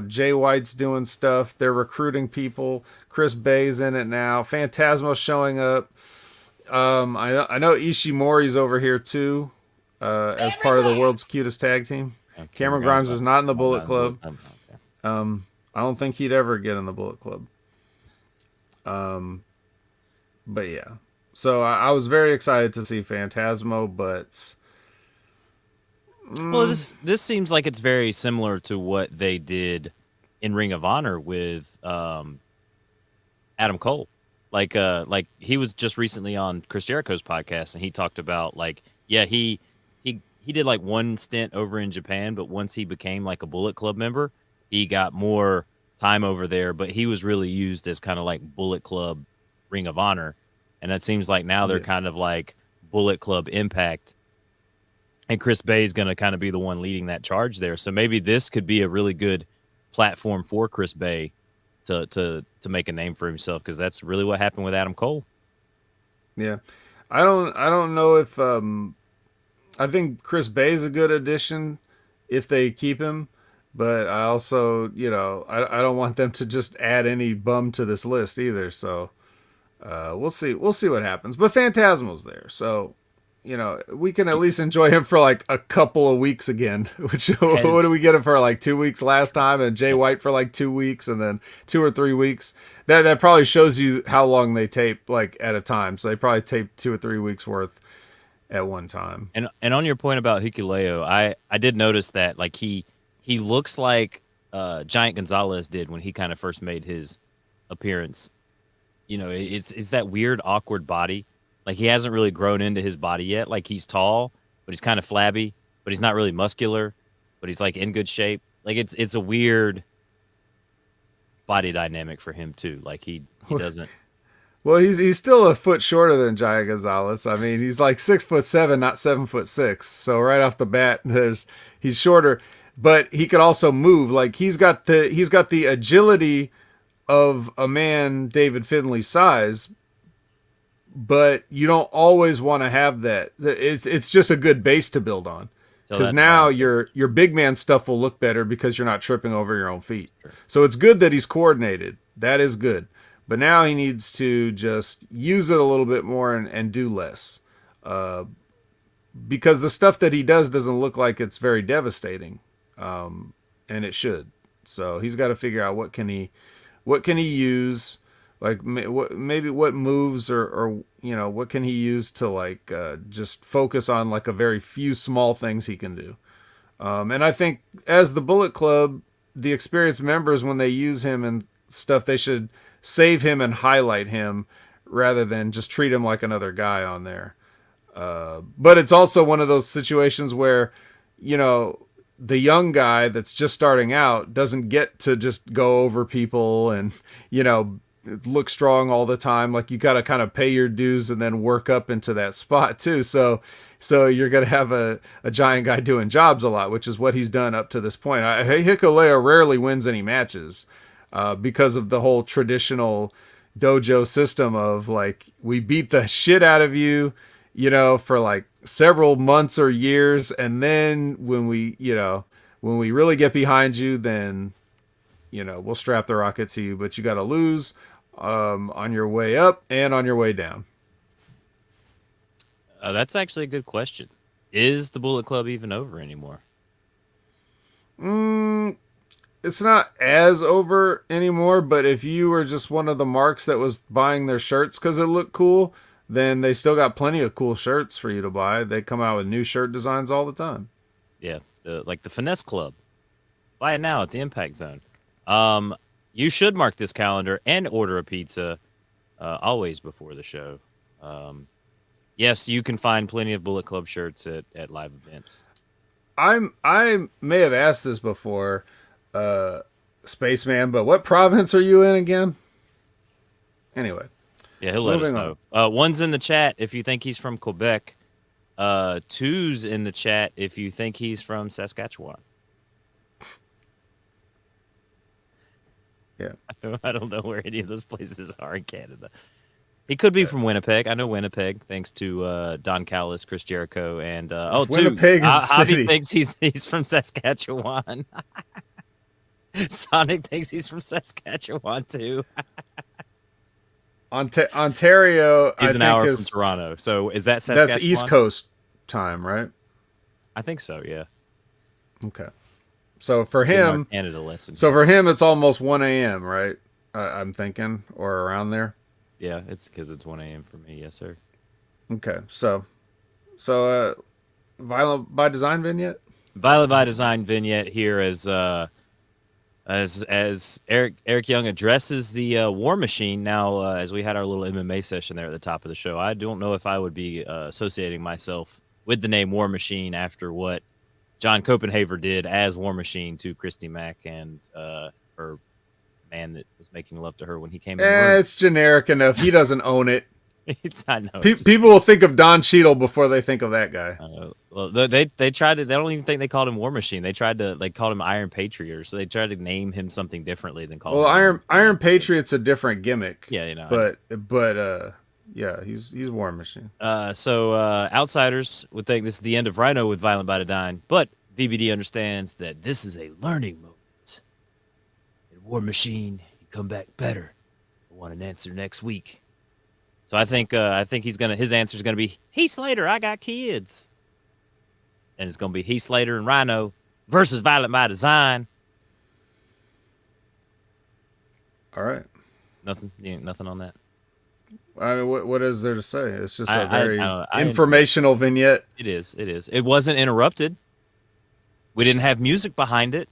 B: Jay White's doing stuff. They're recruiting people. Chris Bay's in it now. Phantasmo's showing up. I know Ishimori's over here too, as part of the world's cutest tag team. Cameron Grimes is not in the Bullet Club. I don't think he'd ever get in the Bullet Club. But yeah. So I was very excited to see Phantasmo, but
A: Well, this seems like it's very similar to what they did in Ring of Honor with Adam Cole. Like he was just recently on Chris Jericho's podcast, and he talked about he did like one stint over in Japan, but once he became like a Bullet Club member, he got more time over there. But he was really used as kind of like Bullet Club Ring of Honor, and that seems like now they're kind of like Bullet Club Impact. And Chris Bay is going to kind of be the one leading that charge there. So maybe this could be a really good platform for Chris Bay to make a name for himself, because that's really what happened with Adam Cole.
B: yeah, I don't know if I think Chris Bay is a good addition if they keep him, but I also I don't want them to just add any bum to this list either. So we'll see what happens. But Phantasmo's there, so we can at least enjoy him for like a couple of weeks again. Which what did we get him for, like 2 weeks last time, and Jay White for like 2 weeks, and then 2 or 3 weeks. That probably shows you how long they tape like at a time. So they probably tape 2 or 3 weeks worth at one time.
A: And on your point about Hikuleo, I did notice that like he looks like Giant Gonzalez did when he kind of first made his appearance. It's that weird awkward body. Like he hasn't really grown into his body yet. Like he's tall, but he's kind of flabby, but he's not really muscular, but he's like in good shape. Like it's a weird body dynamic for him too. Like he doesn't.
B: Well, he's still a foot shorter than Giant Gonzalez. I mean, he's like 6'7", not 7'6". So right off the bat, he's shorter, but he could also move. Like he's got the agility of a man David Finley's size, but you don't always want to have that. It's just a good base to build on, because now your big man stuff will look better because you're not tripping over your own feet. Sure. So it's good that he's coordinated. That is good. But now he needs to just use it a little bit more and do less, because the stuff that he doesn't look like it's very devastating, and it should. So he's got to figure out what can he use. Like maybe what moves or what can he use to like just focus on like a very few small things he can do. And I think as the Bullet Club, the experienced members, when they use him and stuff, they should save him and highlight him rather than just treat him like another guy on there. But it's also one of those situations where the young guy that's just starting out doesn't get to just go over people and look strong all the time. Like you got to kind of pay your dues and then work up into that spot too. So you're gonna have a giant guy doing jobs a lot, which is what he's done up to this point. Hikuleo rarely wins any matches because of the whole traditional dojo system of like we beat the shit out of you, for like several months or years, and then when we really get behind you, then we'll strap the rocket to you, but you got to lose on your way up and on your way down.
A: That's actually a good question. Is the Bullet Club even over anymore?
B: It's not as over anymore, but if you were just one of the marks that was buying their shirts because it looked cool, then they still got plenty of cool shirts for you to buy. They come out with new shirt designs all the time.
A: Yeah, like the Finesse Club. Buy it now at the Impact Zone. You should mark this calendar and order a pizza always before the show. Yes, you can find plenty of Bullet Club shirts at live events.
B: I may have asked this before, Spaceman, but what province are you in again? Anyway.
A: Yeah, he'll let us know. One's in the chat if you think he's from Quebec. Two's in the chat if you think he's from Saskatchewan.
B: Yeah.
A: I don't know where any of those places are in Canada. He could be from Winnipeg. I know Winnipeg, thanks to Don Callis, Chris Jericho, and
B: Winnipeg is a
A: Javi
B: city.
A: thinks he's from Saskatchewan. Sonic thinks he's from Saskatchewan too.
B: Ontario,
A: He's
B: I
A: an
B: think
A: hour
B: is,
A: from Toronto. So is that Saskatchewan?
B: that's East Coast time, right?
A: I think so. Yeah.
B: Okay. So for
A: In our
B: him,
A: Canada lesson.
B: it's almost 1 a.m., right? I'm thinking, or around there.
A: Yeah, it's because it's 1 a.m. for me. Yes, sir.
B: Okay, so Violent by Design vignette.
A: Violet by Design vignette here as Eric Young addresses the War Machine. Now, as we had our little MMA session there at the top of the show, I don't know if I would be associating myself with the name War Machine after what John Copenhaver did as War Machine to Christy Mack and her man that was making love to her when he came in the room.
B: It's generic enough. He doesn't own it.
A: I know.
B: People will think of Don Cheadle before they think of that guy.
A: Well, they tried to. They don't even think they called him War Machine. They tried to called him Iron Patriot, so they tried to name him something differently than call him.
B: Iron Patriot's a different gimmick.
A: Yeah,
B: But yeah, he's War Machine.
A: So outsiders would think this is the end of Rhino with Violent by Design, but VBD understands that this is a learning moment. In War Machine, you come back better. I want an answer next week. So I think his answer is gonna be Heath Slater. I got kids, and it's gonna be Heath Slater and Rhino versus Violent by Design.
B: All right.
A: Nothing on that.
B: I mean, what is there to say? It's just a
A: I
B: very
A: don't know.
B: informational vignette.
A: It is. It wasn't interrupted. We didn't have music behind it.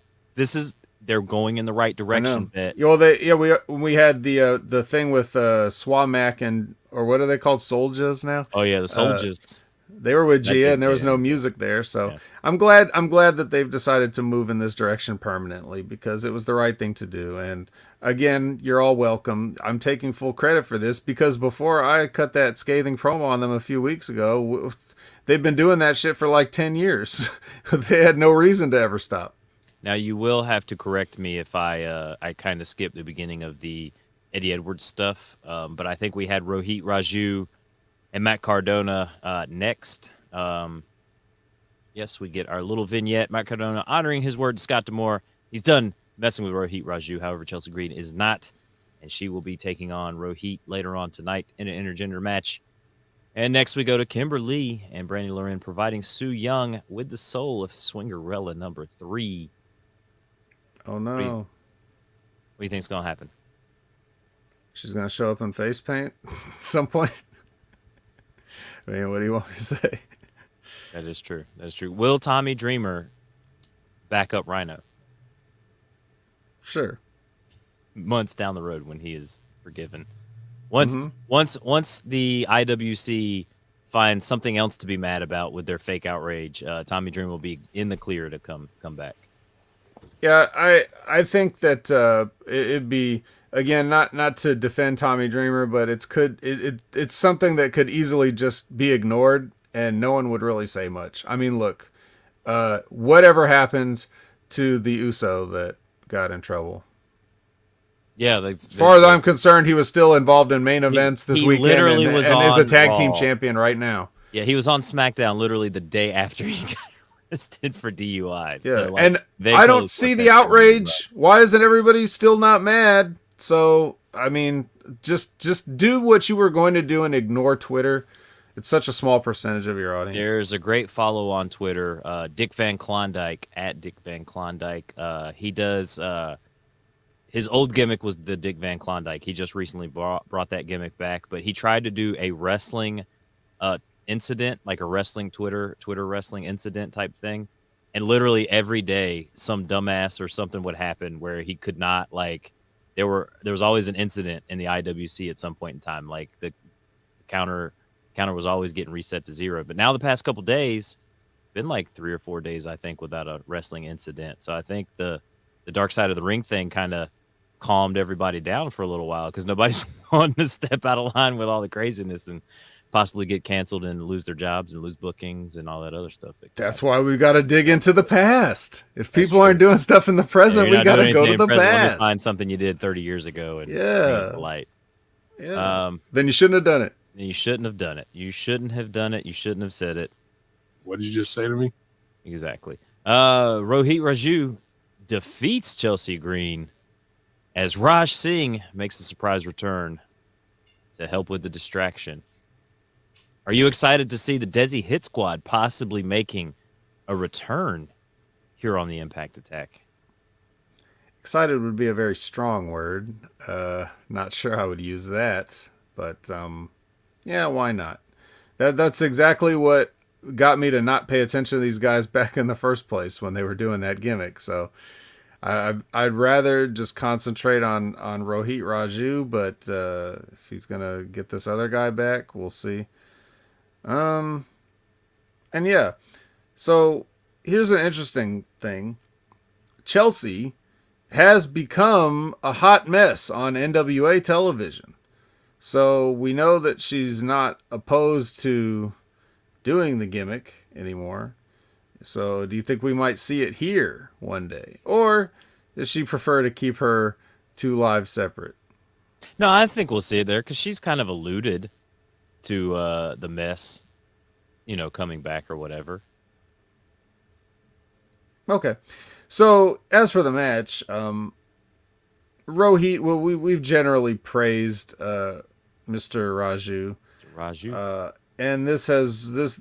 A: They're going in the right direction.
B: We had the thing with Swamak or what are they called? Soldiers now?
A: Oh yeah, the soldiers.
B: They were with
A: That
B: Gia,
A: did,
B: and there was
A: yeah.
B: no music there. So
A: Yeah.
B: I'm glad that they've decided to move in this direction permanently because it was the right thing to do. And again, you're all welcome. I'm taking full credit for this because before I cut that scathing promo on them a few weeks ago, they've been doing that shit for like 10 years. They had no reason to ever stop.
A: Now you will have to correct me if I kind of skipped the beginning of the Eddie Edwards stuff, but I think we had Rohit Raju and Matt Cardona next. Yes, we get our little vignette. Matt Cardona honoring his word to Scott D'Amore. He's done messing with Rohit Raju. However, Chelsea Green is not, and she will be taking on Rohit later on tonight in an intergender match. And next we go to Kimber Lee and Brandy Loren providing Sue Young with the soul of Swingerella number 3.
B: Oh no.
A: What do you think's gonna happen?
B: She's going to show up in face paint at some point. I mean, what do you want me to say?
A: That is true. Will Tommy Dreamer back up Rhino
B: Sure.
A: months down the road when he is forgiven? Once the IWC finds something else to be mad about with their fake outrage, Tommy Dreamer will be in the clear to come back.
B: Yeah, I think that it'd be, again, not to defend Tommy Dreamer, but it's something that could easily just be ignored and no one would really say much. I mean, look, whatever happened to the Uso that got in trouble?
A: Yeah,
B: As far as I'm concerned, he was still involved in main events this
A: he
B: weekend
A: literally
B: and,
A: was
B: and is a
A: on
B: tag team
A: Raw.
B: champion right now.
A: Yeah, he was on SmackDown literally the day after he got arrested for DUI.
B: Yeah,
A: So, like,
B: and
A: they
B: I
A: totally
B: don't see
A: fucked
B: the
A: that shit up.
B: outrage. Why isn't everybody still not mad? So, I mean, just do what you were going to do and ignore Twitter. It's such a small percentage of your audience.
A: There's a great follow on Twitter, Dick Van Klondike at Dick Van Klondike. He does his old gimmick was the Dick Van Klondike. He just recently brought that gimmick back, but he tried to do a wrestling incident, like a wrestling Twitter wrestling incident type thing, and literally every day some dumbass or something would happen where he could not, like, there was always an incident in the IWC at some point in time, like the counter was always getting reset to 0. But now the past couple days, been like 3 or 4 days, I think, without a wrestling incident. So I think the Dark Side of the Ring thing kind of calmed everybody down for a little while because nobody's wanting to step out of line with all the craziness and possibly get canceled and lose their jobs and lose bookings and all that other stuff.
B: That's why we got to dig into the past. If
A: That's
B: people aren't
A: true.
B: doing stuff in the present, we got to go to the
A: Let me
B: past.
A: find something you did 30 years ago and bring it
B: Yeah.
A: to light.
B: Yeah. Then you shouldn't have done it.
A: You shouldn't have done it. You shouldn't have done it. You shouldn't have said it.
E: What did you just say to me?
A: Exactly. Rohit Raju defeats Chelsea Green as Raj Singh makes a surprise return to help with the distraction. Are you excited to see the Desi Hit Squad possibly making a return here on the Impact Attack?
B: Excited would be a very strong word. Not sure I would use that, but yeah, why not? That's exactly what got me to not pay attention to these guys back in the first place when they were doing that gimmick. So I'd rather just concentrate on Rohit Raju, but if he's gonna get this other guy back, we'll see. And yeah, so here's an interesting thing. Chelsea has become a hot mess on NWA television. So we know that she's not opposed to doing the gimmick anymore. So do you think we might see it here one day? Or does she prefer to keep her two lives separate?
A: No, I think we'll see it there because she's kind of alluded to the mess, coming back or whatever.
B: Okay. So as for the match, Rohit, well, we've generally praised Mr. Raju.
A: Raju.
B: And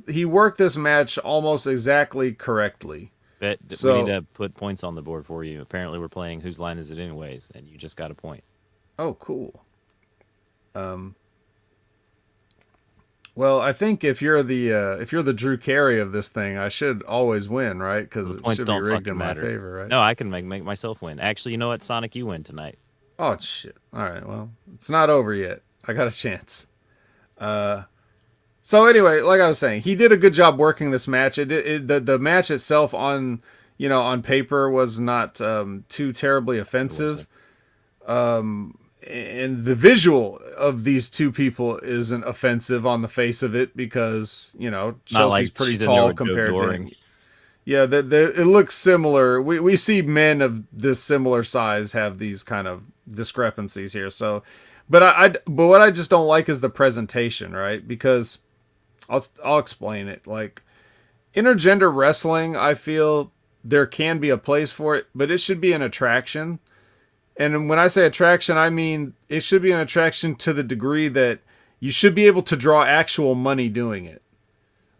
B: he worked this match almost exactly correctly.
A: We
B: So-
A: need to put points on the board for you. Apparently, we're playing Whose Line Is It Anyways, and you just got a point.
B: Oh, cool. Well, I think if you're the Drew Carey of this thing, I should always win, right? Because it
A: Points
B: should be
A: don't
B: rigged
A: fucking
B: in my
A: matter.
B: favor, right?
A: No, I can make myself win. Actually, you know what? Sonic, you win tonight.
B: Oh shit! All right, well, it's not over yet. I got a chance. So anyway, like I was saying, he did a good job working this match. The match itself on paper was not too terribly offensive. And the visual of these two people isn't offensive on the face of it because Chelsea's
A: like
B: pretty
A: she's in there
B: tall
A: with Joe
B: compared to
A: Doring.
B: him. Yeah, it looks similar. We see men of this similar size have these kind of discrepancies here. So, but what I just don't like is the presentation, right? Because I'll explain it. Like intergender wrestling, I feel there can be a place for it, but it should be an attraction. And when I say attraction, I mean it should be an attraction to the degree that you should be able to draw actual money doing it.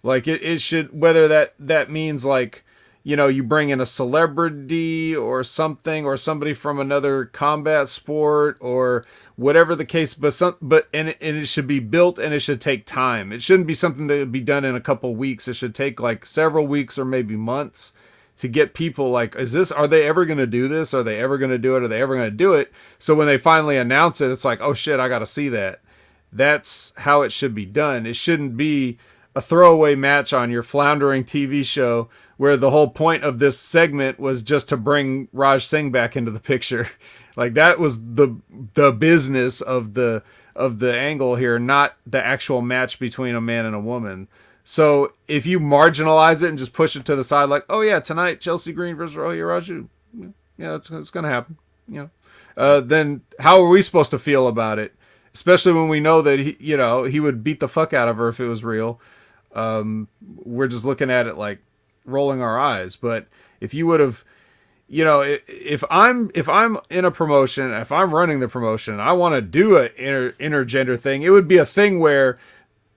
B: Like it should, whether that means like, you bring in a celebrity or something or somebody from another combat sport or whatever the case, but it should be built and it should take time. It shouldn't be something that would be done in a couple weeks. It should take like several weeks or maybe months to get people like, are they ever going to do this? Are they ever going to do it? Are they ever going to do it? So when they finally announce it, it's like, oh shit, I got to see that. That's how it should be done. It shouldn't be a throwaway match on your floundering TV show where the whole point of this segment was just to bring Raj Singh back into the picture. Like that was the business of the angle here, not the actual match between a man and a woman. So if you marginalize it and just push it to the side, like, oh yeah, tonight Chelsea Green versus Rohit Raju, yeah, it's gonna happen. Then how are we supposed to feel about it? Especially when we know that he would beat the fuck out of her if it was real. We're just looking at it like rolling our eyes. But if you would have, if I'm in a promotion, if I'm running the promotion, I want to do a intergender thing. It would be a thing where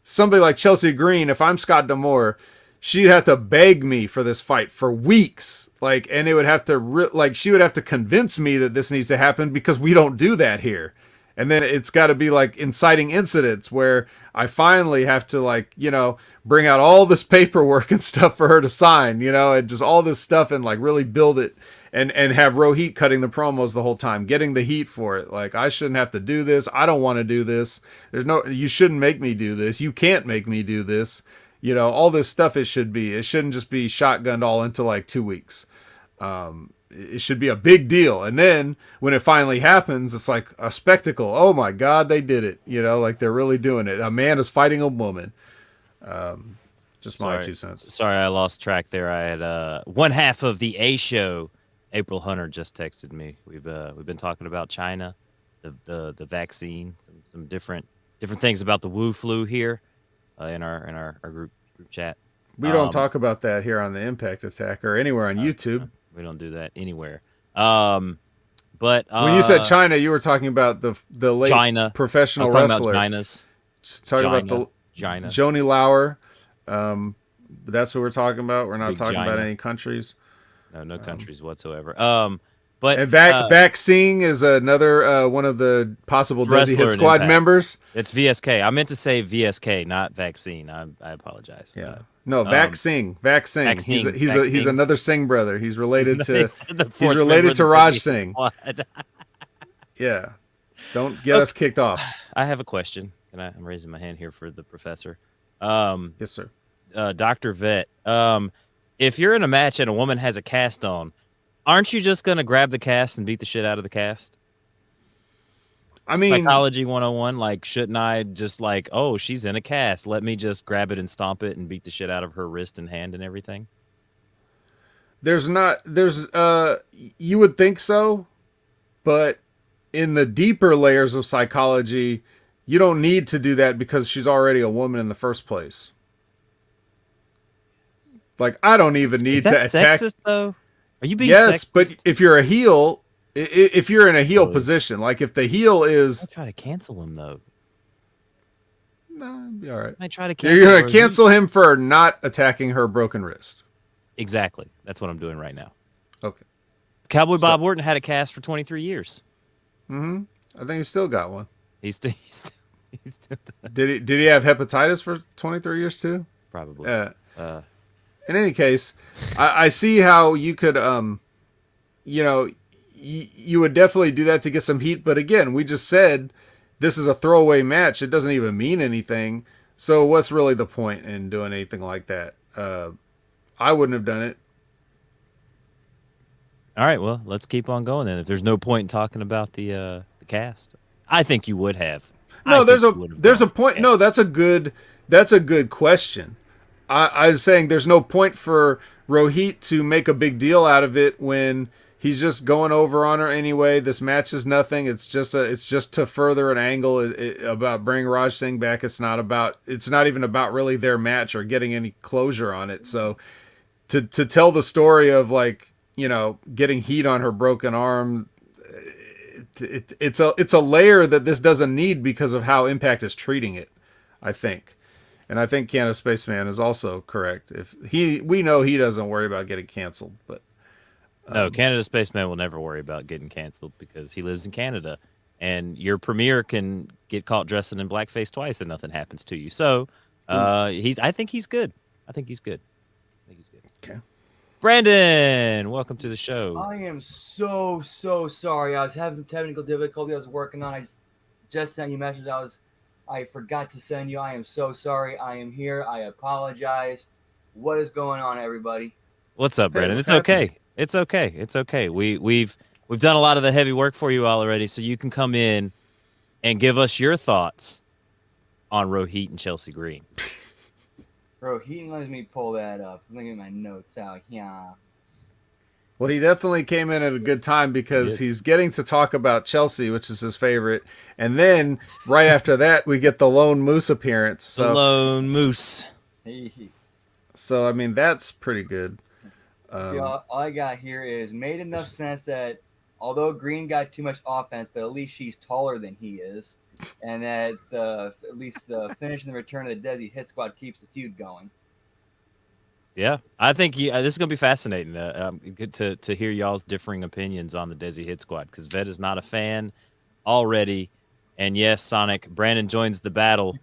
B: somebody like Chelsea Green, if I'm Scott D'Amore, she'd have to beg me for this fight for weeks. Like, and it would have to she would have to convince me that this needs to happen because we don't do that here. And then it's got to be like inciting incidents where I finally have to bring out all this paperwork and stuff for her to sign, and just all this stuff and like really build it and have Rohit cutting the promos the whole time, getting the heat for it. Like, I shouldn't have to do this. I don't want to do this. You shouldn't make me do this. You can't make me do this. All this stuff it shouldn't just be shotgunned all into like 2 weeks. It should be a big deal. And then when it finally happens, it's like a spectacle. Oh my God, they did it. Like they're really doing it. A man is fighting a woman. Just my 2 cents.
A: Sorry, I lost track there. I had one half of the A show. April Hunter just texted me. We've been talking about China, the vaccine, some different things about the Wu flu here in our group chat.
B: We don't talk about that here on the Impact Attack or anywhere on YouTube.
A: We don't do that anywhere. But
B: when you said China, you were talking about the late
A: China
B: professional
A: wrestler.
B: About
A: China's.
B: Talking about the
A: China.
B: Joni Lauer. That's what we're talking about. We're not
A: Big
B: talking
A: China.
B: about any countries.
A: No countries whatsoever. But
B: and Vaccine is another one of the possible Desi Hit Squad members.
A: It's VSK. I meant to say VSK, not vaccine. I apologize.
B: Yeah. No, Vaccine. He's another Singh brother. He's related to Raj Singh. Yeah. Don't get us kicked off.
A: I have a question. And I'm raising my hand here for the professor.
B: Yes, sir.
A: Dr. Vet. If you're in a match and a woman has a cast on, aren't you just going to grab the cast and beat the shit out of the cast?
B: I mean,
A: Psychology 101, like, shouldn't I just like, oh, she's in a cast, let me just grab it and stomp it and beat the shit out of her wrist and hand and everything?
B: You would think so, but in the deeper layers of psychology, you don't need to do that because she's already a woman in the first place. Like, I don't even need to attack.
A: Sexist, though? Are you being
B: yes,
A: sexist?
B: But if you're a heel, if you're in a heel position, like if the heel is,
A: I try to cancel him though.
B: No, it'd be all right.
A: I try to cancel.
B: You're gonna cancel him for not attacking her broken wrist.
A: Exactly. That's what I'm doing right now.
B: Okay.
A: Cowboy Bob Orton had a cast for 23 years.
B: Mm-hmm. I think he still got one.
A: He's still
B: Did he have hepatitis for 23 years too?
A: Probably.
B: In any case, I see how you could, you would definitely do that to get some heat. But again, we just said this is a throwaway match. It doesn't even mean anything. So what's really the point in doing anything like that? I wouldn't have done it.
A: All right, well, let's keep on going then. If there's no point in talking about the cast, I think you would have.
B: No, there's a point. No, that's a good question. I was saying there's no point for Rohit to make a big deal out of it when he's just going over on her anyway. This match is nothing. It's just to further an angle about bringing Raj Singh back. It's not even about really their match or getting any closure on it. So to tell the story of getting heat on her broken arm, it's a layer that this doesn't need because of how Impact is treating it, I think. And I think Canada Spaceman is also correct. We know he doesn't worry about getting canceled, but
A: no, Canada Spaceman will never worry about getting canceled because he lives in Canada, and your premier can get caught dressing in blackface twice and nothing happens to you. So, I think he's good.
B: Okay.
A: Brandon, welcome to the show.
F: I am so sorry. I was having some technical difficulty I was working on. I just sent you a message. I was I forgot to send you. I am so sorry. I am here. I apologize. What is going on, everybody?
A: What's up,
B: Hey,
A: Brandon?
B: what's
A: It's okay.
B: happening?
A: It's okay. It's okay. We've done a lot of the heavy work for you all already, so you can come in and give us your thoughts on Rohit and Chelsea Green.
F: Bro, he lets me pull that up. Let me get my notes out. Yeah.
B: Well, he definitely came in at a good time because
A: did.
B: he's getting to talk about Chelsea, which is his favorite. And then right after that, we get the Lone Moose appearance.
A: The Lone Moose.
B: So I mean, that's pretty good.
F: See, all I got here is made enough sense that although Green got too much offense, but at least she's taller than he is, and that at least the finish and the return of the Desi Hit Squad keeps the feud going.
A: Yeah, I think this is gonna be fascinating. Good to hear y'all's differing opinions on the Desi Hit Squad because Vet is not a fan already, and yes, Sonic Brandon joins the battle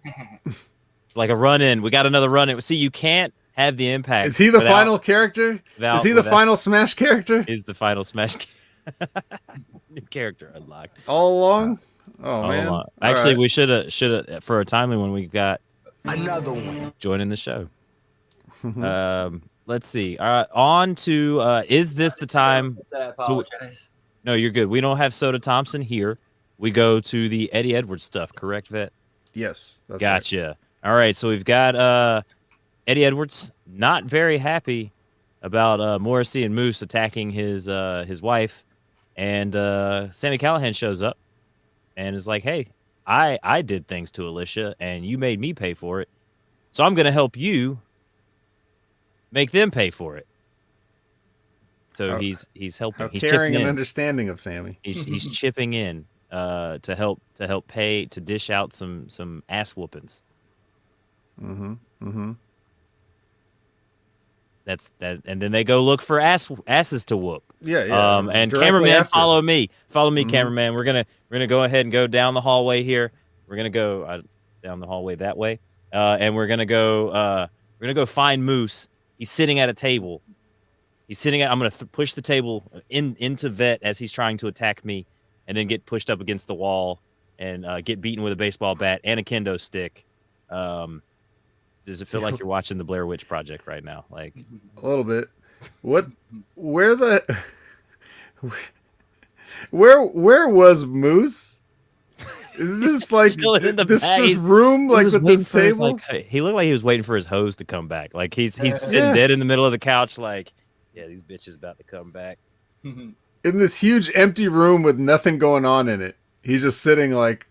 A: like a run-in. We got another run-in. See, you can't have the impact.
B: Is he the final character? Is he the final Smash character?
A: Is the final Smash new character unlocked
B: All along? Oh man!
A: Actually,
B: All right.
A: we should have for a timely one. We got
C: Another one.
A: joining the show. Let's see. On to is this the time?
F: I apologize.
A: No, you're good. We don't have Soda Thompson here. We go to the Eddie Edwards stuff, correct, Vet?
B: Yes, that's
A: Gotcha. All right, so we've got Eddie Edwards not very happy about Morrissey and Moose attacking his wife, and Sammy Callahan shows up and is like, "Hey, I did things to Alicia, and you made me pay for it, so I'm gonna help you make them pay for it." So he's helping.
B: How
A: He's
B: caring
A: chipping
B: and
A: in.
B: understanding of Sammy.
A: He's chipping in to help pay to dish out some ass whoopings. That's that, and then they go look for asses to whoop.
B: Yeah, yeah.
A: And
B: Directly
A: cameraman,
B: after.
A: follow me, cameraman. We're gonna go ahead and go down the hallway here. We're gonna go down the hallway that way, and we're gonna go find Moose. He's sitting at a table. I'm gonna push the table into Vet as he's trying to attack me, and then get pushed up against the wall and get beaten with a baseball bat and a kendo stick. Does it feel like you're watching the Blair Witch Project right now? Like
B: A little bit. Where was Moose? Is this like
A: chilling in the
B: this
A: back.
B: room
A: He
B: like
A: was
B: with
A: waiting
B: this
A: for his,
B: table?
A: he looked like he was waiting for his hose to come back. Like he's sitting
B: Yeah.
A: dead in the middle of the couch. Like, yeah, these bitches about to come back.
B: In this huge empty room with nothing going on in it. He's just sitting like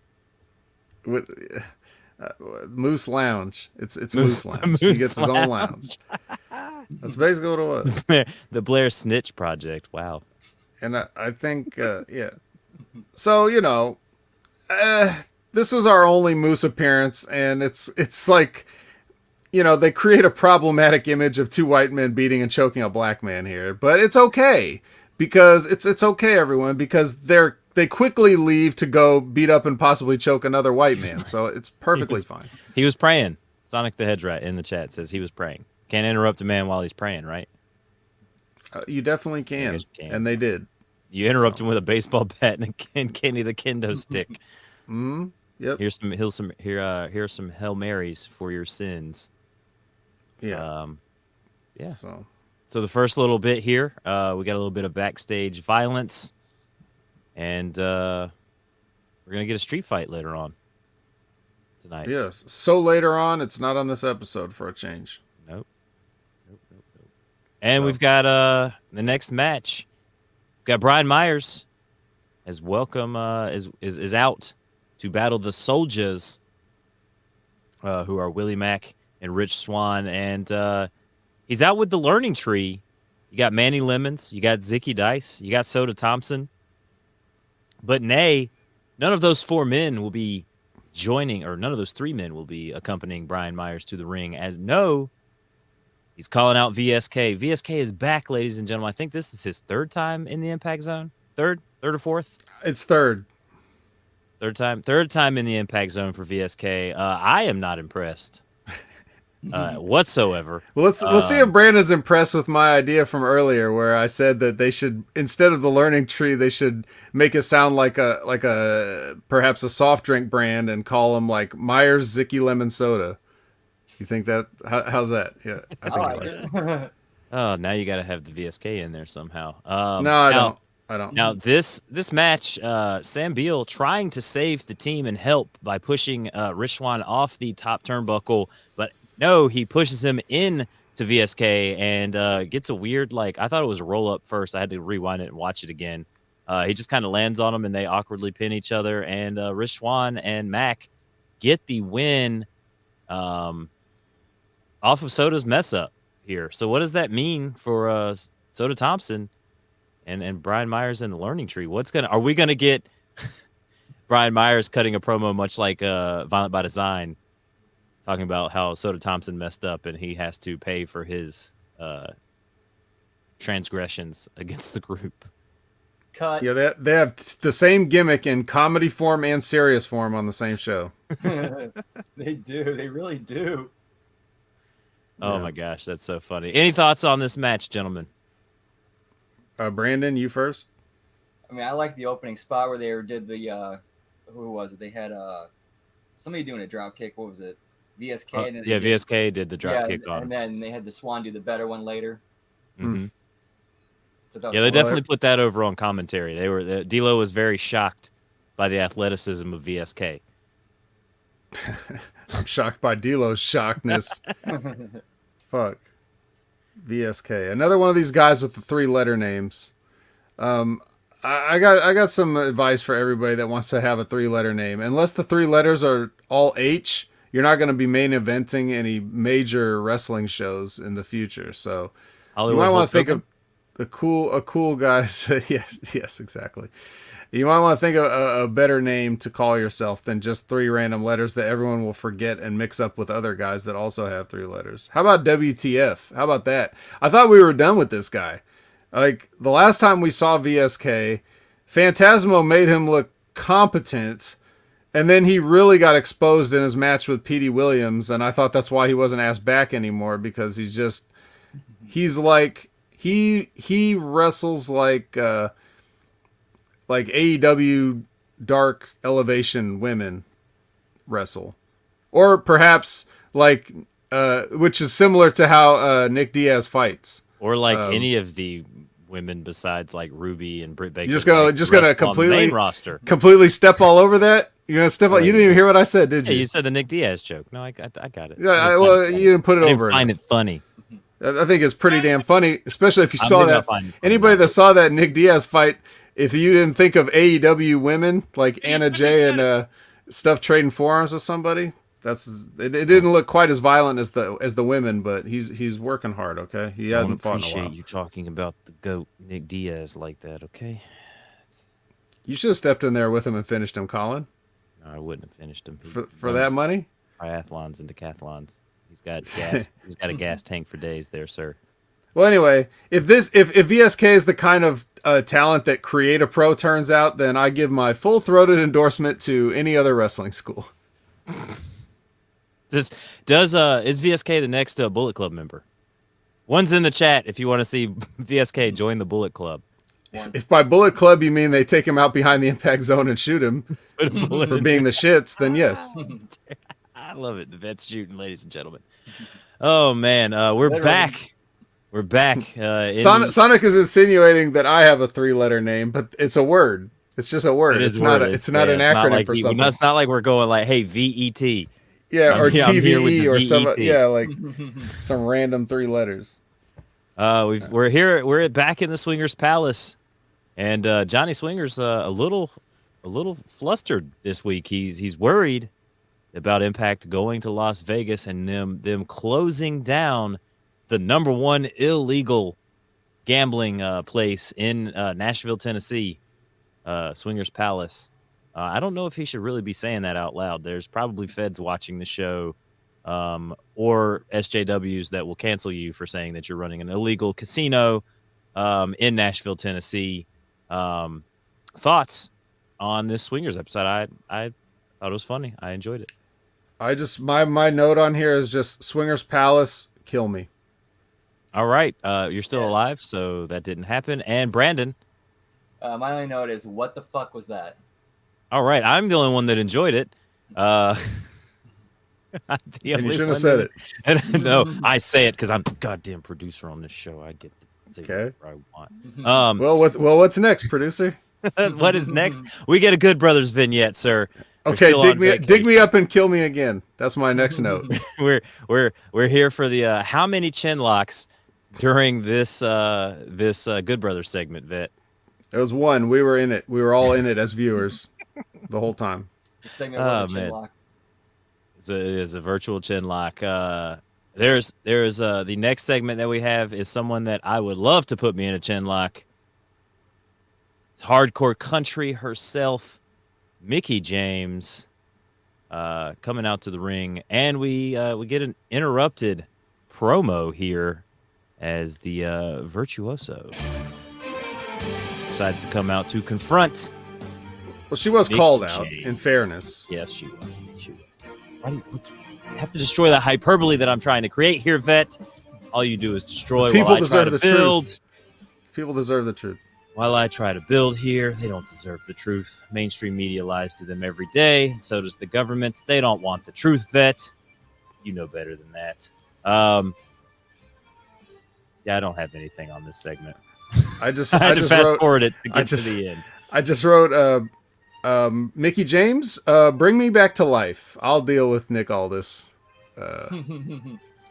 B: with Moose Lounge. It's Moose Lounge. He
A: Moose
B: gets his own lounge. That's basically what it was.
A: The Blair Snitch Project. Wow.
B: And I think, yeah. So, this was our only Moose appearance, and it's like, they create a problematic image of two white men beating and choking a black man here. But it's okay, because it's okay, everyone, because they quickly leave to go beat up and possibly choke another white man. So it's perfectly fine.
A: He was praying. Sonic the Hedgerat in the chat says he was praying. Can't interrupt a man while he's praying, right?
B: You definitely can.
A: guess you can.
B: And they did.
A: You interrupt him with a baseball bat and Kenny the kendo stick.
B: Yep.
A: Here's some Hail Marys for your sins.
B: Yeah.
A: Yeah.
B: So
A: So the first little bit here, we got a little bit of backstage violence, and we're gonna get a street fight later on tonight.
B: yes. So later on, it's not on this episode for a change.
A: Nope. And
B: So-
A: we've got the next match. We've got Brian Myers as welcome is out to battle the soldiers, who are Willie Mack and Rich Swan, and he's out with the Learning Tree. You got Manny Lemons, you got Zicky Dice, you got Soda Thompson, but none of those four men will be joining, or none of those three men will be accompanying Brian Myers to the ring. He's calling out VSK. VSK is back, ladies and gentlemen. I think this is his third time in the Impact Zone. Third or fourth?
B: It's third.
A: Third time in the Impact Zone for VSK. I am not impressed. whatsoever.
B: Well, let's see if Brandon's impressed with my idea from earlier, where I said that they should, instead of the learning tree, they should make it sound like a perhaps a soft drink brand and call them like Myers Zicky Lemon Soda. You think that? How's that? Yeah, I think
F: I
B: I
F: like
B: like
F: it.
A: Oh, now you got to have the VSK in there somehow.
B: No, I don't. I don't.
A: Now this match, Sam Beal trying to save the team and help by pushing Rich Swann off the top turnbuckle, but no, he pushes him in to VSK and gets a weird, like, I thought it was a roll up first. I had to rewind it and watch it again. He just kind of lands on him and they awkwardly pin each other. And Rich Swann and Mac get the win off of Soda's mess up here. So what does that mean for Soda Thompson and Brian Myers in the learning tree? Are we gonna get Brian Myers cutting a promo much like Violent by Design, talking about how Soda Thompson messed up and he has to pay for his transgressions against the group?
F: Cut.
B: Yeah, they have the same gimmick in comedy form and serious form on the same show.
F: They do. They really do.
A: Oh
B: Yeah.
A: my gosh, that's so funny. Any thoughts on this match, gentlemen?
B: Brandon, you first.
F: I mean, I like the opening spot where they did the who was it? They had somebody doing a drop kick. What was it? VSK. And then they did,
A: VSK did the drop kick on
F: and
A: him.
F: then they had the Swan do the better one later.
A: Mm-hmm.
F: So that was
A: Yeah, they
F: cool.
A: definitely put that over on commentary. D'Lo was very shocked by the athleticism of VSK.
B: I'm shocked by D'Lo's shockedness. Fuck. VSK. Another one of these guys with the 3-letter names. I got some advice for everybody that wants to have a 3-letter name. Unless the 3 letters are all H, you're not going to be main eventing any major wrestling shows in the future. So
A: Hollywood
B: you might want to
A: Hulk
B: think of a cool guy. Yes, exactly. You might want to think of a better name to call yourself than just 3 random letters that everyone will forget and mix up with other guys that also have 3 letters. How about WTF? How about that? I thought we were done with this guy. Like, the last time we saw VSK, Phantasmo made him look competent, and then he really got exposed in his match with Petey Williams, and I thought that's why he wasn't asked back anymore, because he's like, he wrestles like AEW Dark Elevation women wrestle. Or perhaps like which is similar to how Nick Diaz fights.
A: Or like any of the women besides like Ruby and Britt Baker.
B: You're just gonna completely
A: main roster.
B: Completely step all over that? You're gonna step all, you didn't even hear what I said, did you?
A: Yeah, you said the Nick Diaz joke. No, I got it.
B: Yeah, well, you didn't put it
A: I
B: over.
A: didn't find it funny.
B: I think it's pretty damn funny, especially if you
A: I
B: saw
A: did
B: that.
A: not find it funny.
B: Anybody that saw that Nick Diaz fight, if you didn't think of AEW women like Anna Jay and stuff trading forearms with somebody, it didn't look quite as violent as the women, but he's working hard. Okay, he
A: I don't
B: hasn't fought in a
A: appreciate
B: while.
A: you talking about the GOAT Nick Diaz like that. Okay,
B: You should have stepped in there with him and finished him, Colin.
A: no, I wouldn't have finished him
B: For that money.
A: Triathlons and decathlons. He's got gas. He's got a gas tank for days there, sir.
B: Well, anyway, if VSK is the kind of talent that Create a Pro turns out, then I give my full-throated endorsement to any other wrestling school.
A: Is VSK the next Bullet Club member? One's in the chat if you want to see VSK join the Bullet Club.
B: If by Bullet Club you mean they take him out behind the impact zone and shoot him
A: Put a bullet
B: for
A: in
B: being the shits, then yes.
A: I love it. The vet's shooting, ladies and gentlemen. Oh man, we're
F: Literally.
A: back. We're back.
B: Sonic is insinuating that I have a 3-letter name, but it's a word. It's just a word.
A: It is
B: It's not.
A: worded.
B: It's not an
A: Yeah,
B: acronym
A: like
B: for
A: the-
B: something.
A: It's not like we're going like, hey, VET.
B: Yeah, or
A: I'm here with
B: TVE
A: the
B: or some.
A: VET.
B: Yeah, like some random 3 letters.
A: We're here. We're back in the Swingers Palace, and Johnny Swingers a little flustered this week. He's worried about Impact going to Las Vegas and them closing down the #1 illegal gambling place in Nashville, Tennessee, Swingers Palace. I don't know if he should really be saying that out loud. There's probably feds watching the show, or SJWs that will cancel you for saying that you're running an illegal casino in Nashville, Tennessee. Thoughts on this Swingers episode? I thought it was funny. I enjoyed it.
B: I just my note on here is just Swingers Palace, kill me.
A: All right. You're still
F: Yeah.
A: alive, so that didn't happen. And Brandon.
F: My only note is, what the fuck was that?
A: All right. I'm the only one that enjoyed it. I'm the
B: And you
A: only
B: shouldn't have
A: one
B: said it.
A: And no, I say it because I'm the goddamn producer on this show. I get to say
B: Okay.
A: whatever I want.
B: Well, what's next, producer?
A: What is next? We get a Good Brothers vignette, sir. We're
B: Okay,
A: still on
B: dig me
A: vacation.
B: up and kill me again. That's my next note.
A: We're here for the how many chin locks during this Good Brothers segment, Vet.
B: It was one. We were in it. We were all in it as viewers the whole time.
F: This segment was a chin
A: man.
F: lock.
A: It is a virtual chin lock. There's the next segment that we have is someone that I would love to put me in a chin lock. It's hardcore country herself, Mickey James, coming out to the ring, and we get an interrupted promo here as the virtuoso decides to come out to confront.
B: Well, she was
A: Mickey
B: called out, in
A: James.
B: fairness.
A: Yes, she was. She was. Why do you have to destroy that hyperbole that I'm trying to create here, Vet? All you do is destroy.
B: People
A: while I
B: deserve
A: try to
B: the truth.
A: build.
B: People deserve the truth.
A: While I try to build here, they don't deserve the truth. Mainstream media lies to them every day, and so does the government. They don't want the truth, Vet. You know better than that. Yeah, I don't have anything on this segment.
B: I just
A: I had to
B: just
A: fast
B: wrote,
A: forward it to
B: I
A: get
B: just-
A: to the end.
B: I just wrote Mickey James, bring me back to life. I'll deal with Nick Aldis.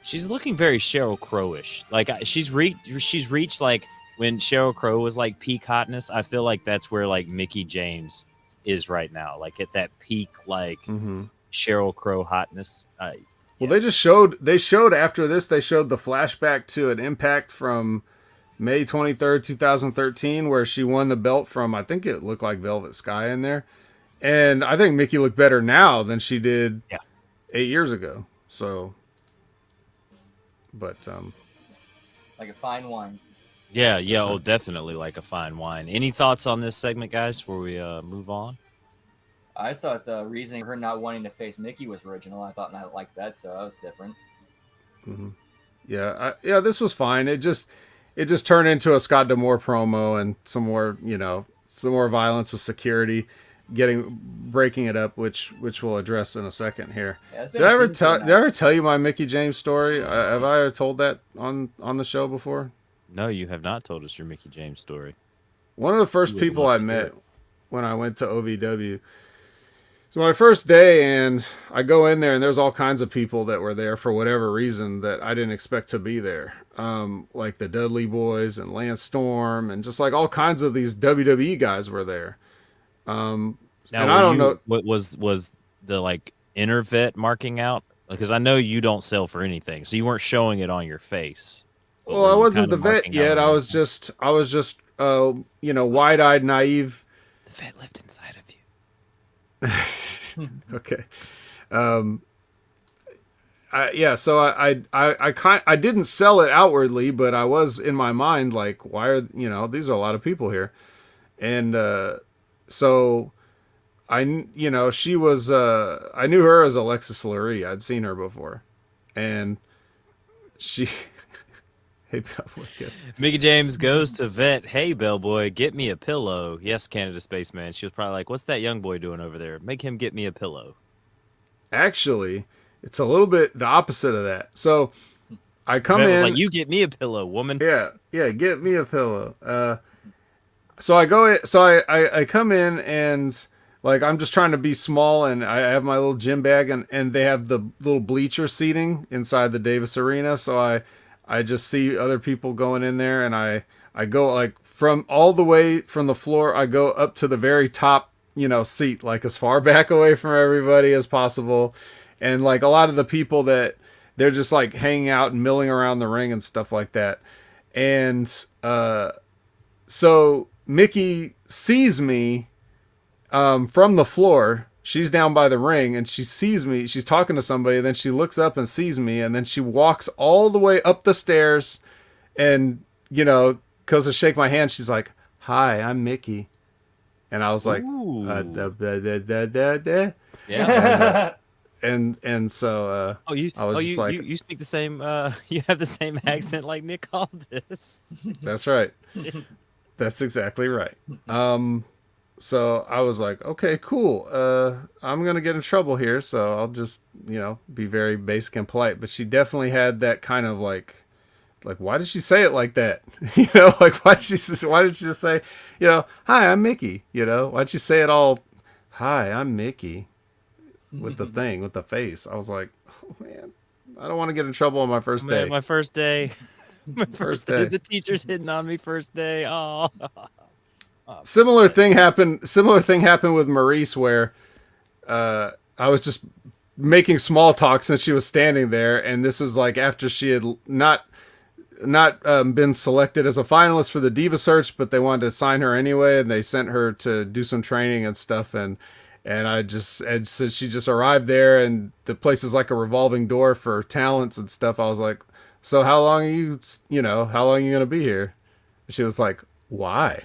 A: She's looking very Sheryl Crow-ish. Like she's reached like when Sheryl Crow was like peak hotness. I feel like that's where like Mickey James is right now, like at that peak like Sheryl Crow hotness.
B: Well, they showed after this, they showed the flashback to an Impact from May 23rd, 2013, where she won the belt from, I think it looked like Velvet Sky in there. And I think Mickey looked better now than she did 8 years ago. So, but,
F: Like a fine wine.
A: Yeah, oh, definitely like a fine wine. Any thoughts on this segment, guys, before we move on?
F: I just thought the reasoning for her not wanting to face Mickey was original. I thought not like that, so that was different.
B: yeah, this was fine. It just turned into a Scott D'Amore promo and some more violence with security breaking it up, which we'll address in a second here.
F: Yeah, it's been
B: Did I
F: a
B: ever
F: theme
B: tell
F: for
B: did I ever tell you my Mickey James story? Have I ever told that on the show before?
A: No, you have not told us your Mickey James story.
B: One of the first
A: We would
B: people
A: love
B: I
A: to hear
B: met
A: it.
B: when I went to OVW. So my first day, and I go in there, and there's all kinds of people that were there for whatever reason that I didn't expect to be there. Like the Dudley Boys and Lance Storm, and just like all kinds of these WWE guys were there.
A: Now,
B: and I don't know.
A: What was the like inner vet marking out? Because I know you don't sell for anything, so you weren't showing it on your face. But
B: Well,
A: were
B: I
A: you
B: wasn't
A: kind
B: the
A: of
B: vet
A: marking
B: yet.
A: out
B: I
A: on
B: was just wide-eyed, naive.
A: the vet lived inside of you.
B: Okay. So I didn't sell it outwardly, but I was in my mind like, why are these are a lot of people here, and so she was I knew her as Alexis Lurie. I'd seen her before, and she. Hey, Bellboy. Good.
A: Mickey James goes to vet. Hey, bellboy, get me a pillow. Yes, Canada Spaceman. She was probably like, "What's that young boy doing over there? Make him get me a pillow."
B: Actually, it's a little bit the opposite of that. So I come
A: Vet
B: in.
A: was like, "You get me a pillow, woman."
B: Yeah, get me a pillow. So I go in, so I come in, and like I'm just trying to be small, and I have my little gym bag, and they have the little bleacher seating inside the Davis Arena. So I just see other people going in there, and I go like from all the way from the floor, I go up to the very top, seat, like as far back away from everybody as possible. And like a lot of the people that they're just like hanging out and milling around the ring and stuff like that. And so Mickey sees me from the floor. She's down by the ring, and she sees me. She's talking to somebody, and then she looks up and sees me, and then she walks all the way up the stairs, and goes to shake my hand. She's like, "Hi, I'm Mickey," and I was like,
A: Ooh.
B: da, da, da, da, da.
A: Yeah.
B: and so I was just like,
A: you speak the same. You have the same accent like Nick Aldis.
B: that's right. That's exactly right. So I was like, okay, cool. I'm gonna get in trouble here, so I'll just, be very basic and polite. But she definitely had that kind of like, why did she say it like that? Like why did she just say, hi, I'm Mickey? Why'd she say it all, hi, I'm Mickey, with the thing, with the face? I was like, oh man, I don't want to get in trouble on my first day.
A: Man, my first day. My
B: First day.
A: The teacher's hitting on me first day. Oh.
B: Similar thing happened with Maurice, where I was just making small talk since she was standing there, and this was like after she had not been selected as a finalist for the Diva Search, but they wanted to sign her anyway, and they sent her to do some training and stuff, and since she just arrived there, and the place is like a revolving door for talents and stuff, I was like, so how long are you gonna be here? She was like, why?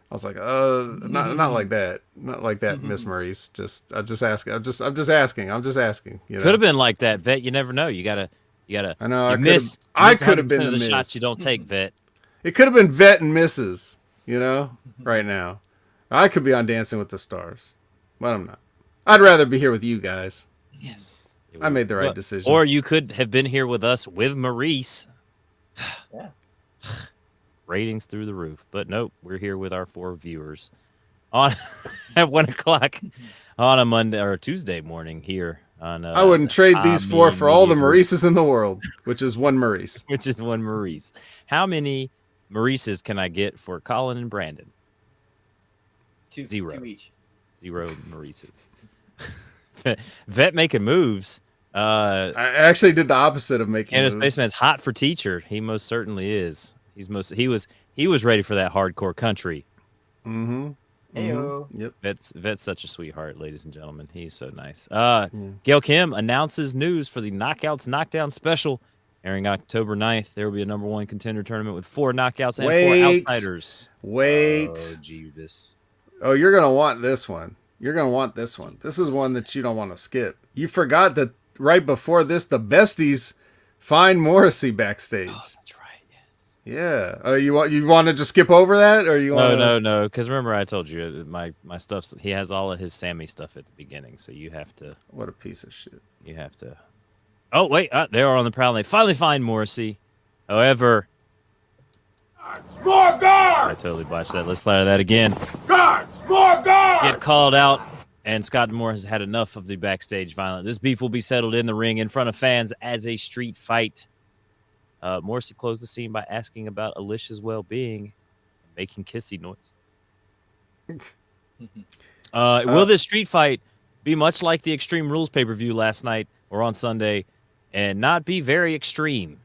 B: I was like, not like that. Not like that, Miss Maurice. I'm just asking.
A: Could have been like that, Vet. You never know. You gotta.
B: I know.
A: You
B: I
A: miss
B: could have been
A: 100% of
B: the
A: the shots
B: miss.
A: you don't take, Vet.
B: It could have been Vet and Misses, right now. I could be on Dancing with the Stars, but I'm not. I'd rather be here with you guys.
A: Yes.
B: I made the right decision.
A: Or you could have been here with us with Maurice.
F: Yeah.
A: Ratings through the roof. But nope, we're here with our 4 viewers on at 1:00 on a Monday or Tuesday morning here on.
B: I wouldn't trade these 4 for all the
A: Media Group,
B: Maurices in the world, which is one Maurice.
A: which is one Maurice. How many Maurices can I get for Colin and Brandon?
F: 2
A: Zero.
F: 2 each.
A: 0 Maurices. Vet making moves.
B: I actually did the opposite of making
A: Candace
B: moves.
A: Spaceman's hot for teacher. He most certainly is. He was ready for that hardcore country.
B: Mm-hmm.
F: Heyo.
B: Yep.
A: Vet's such a sweetheart, ladies and gentlemen. He's so nice. Gail Kim announces news for the Knockouts Knockdown Special, airing October 9th. There will be a number 1 contender tournament with 4 knockouts and 4 outsiders.
B: Wait.
A: Oh, Judas.
B: Oh, you're gonna want this one. This is one that you don't want to skip. You forgot that right before this, the besties find Morrissey backstage.
A: Oh, that's right. Yes.
B: Yeah. You want to just skip over that, or you want?
A: No. Because remember, I told you my stuff. He has all of his Sammy stuff at the beginning, so you have to.
B: What a piece of shit.
A: You have to. Oh wait, they are on the prowl. They finally find Morrissey. However,
D: More guards!
A: I totally botched that. Let's play that again.
D: Guards! More guards!
A: Get called out, and Scott Moore has had enough of the backstage violence. This beef will be settled in the ring in front of fans as a street fight. Morrissey closed the scene by asking about Alicia's well-being and making kissy noises. Will this street fight be much like the Extreme Rules pay-per-view last night or on Sunday and not be very extreme?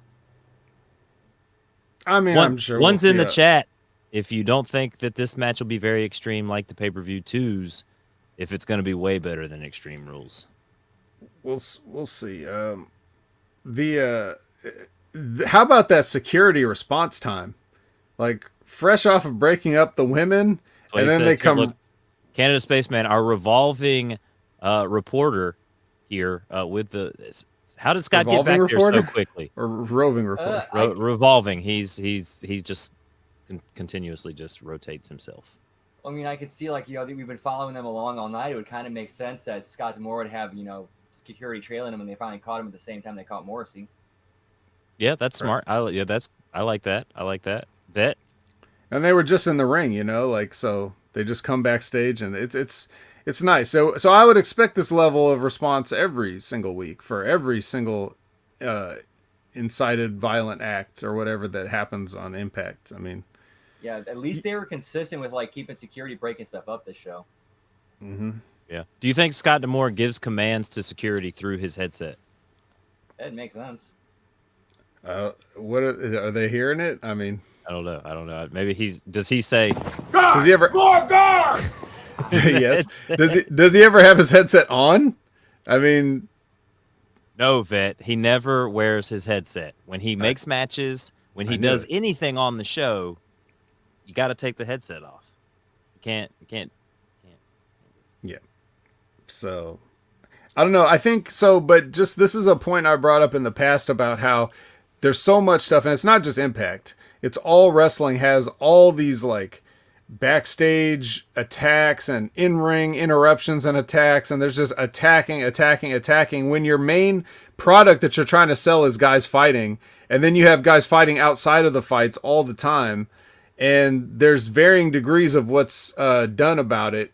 B: I mean, I'm sure
A: one's
B: we'll
A: in
B: see
A: the chat. If you don't think that this match will be very extreme like the pay-per-view 2s, if it's going to be way better than Extreme Rules.
B: We'll see. How about that security response time? Like fresh off of breaking up the women, and then they come.
A: Look, Canada Spaceman, our revolving reporter here with the. How did Scott get back there so quickly?
B: Or roving reporter?
A: Revolving. He's just continuously just rotates himself.
F: I mean, I could see we've been following them along all night. It would kind of make sense that Scott Moore would have security trailing him, and they finally caught him at the same time they caught Morrissey.
A: Yeah, that's smart. I like that. I like that. Vet.
B: And they were just in the ring, so they just come backstage, and it's nice. So I would expect this level of response every single week for every single incited violent act or whatever that happens on Impact. I mean,
F: yeah, at least they were consistent with keeping security, breaking stuff up this show.
B: Mm-hmm.
A: Yeah. Do you think Scott D'Amore gives commands to security through his headset?
F: That makes sense.
B: What are they hearing it? I mean,
A: I don't know. Maybe does he say?
D: Guards!
B: Does he ever?
D: More guards!
B: Yes. Does he ever have his headset on? I mean,
A: No, Vet. He never wears his headset when he makes matches. When he does anything on the show, you got to take the headset off. You can't.
B: Yeah. So, I don't know. I think so, but just this is a point I brought up in the past about how there's so much stuff, and it's not just Impact. It's all wrestling has all these like backstage attacks and in-ring interruptions and attacks, and there's just attacking when your main product that you're trying to sell is guys fighting, and then you have guys fighting outside of the fights all the time, and there's varying degrees of what's done about it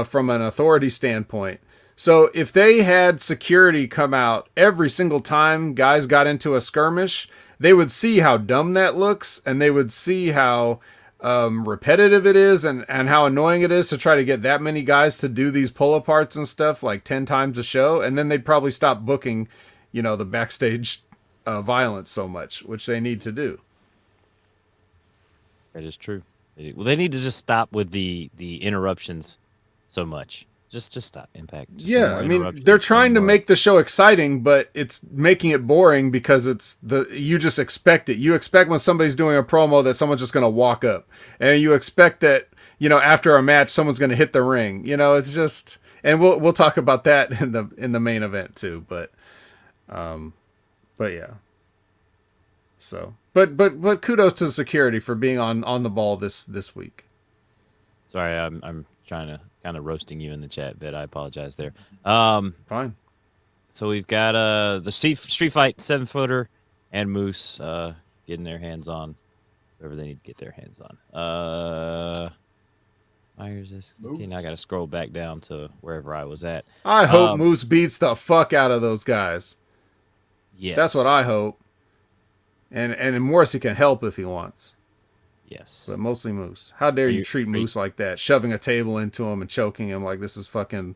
B: from an authority standpoint. So if they had security come out every single time guys got into a skirmish, they would see how dumb that looks, and they would see how repetitive it is, and how annoying it is to try to get that many guys to do these pull-aparts and stuff like 10 times a show, and then they'd probably stop booking, the backstage violence so much, which they need to do.
A: That is true. Well, they need to just stop with the interruptions so much. Just stop Impact. Just no
B: Yeah,
A: more
B: I mean,
A: interruptions,
B: they're
A: no
B: trying to
A: more-
B: make the show exciting, but it's making it boring because you just expect it. You expect when somebody's doing a promo that someone's just going to walk up, and you expect that, after a match someone's going to hit the ring. It's just, and we'll talk about that in the main event too, but yeah. So, but kudos to the security for being on the ball this week.
A: Sorry, I'm trying to kind of roasting you in the chat bit. I apologize there.
B: Fine.
A: So we've got the Street Fight 7-footer and Moose getting their hands on whatever they need to get their hands on. Myers is okay. Now I got to scroll back down to wherever I was at.
B: I hope Moose beats the fuck out of those guys.
A: Yes,
B: That's what I hope. And Morrissey can help if he wants.
A: Yes,
B: But mostly Moose. How dare you treat
A: are
B: Moose like that? Shoving a table into him and choking him like this is fucking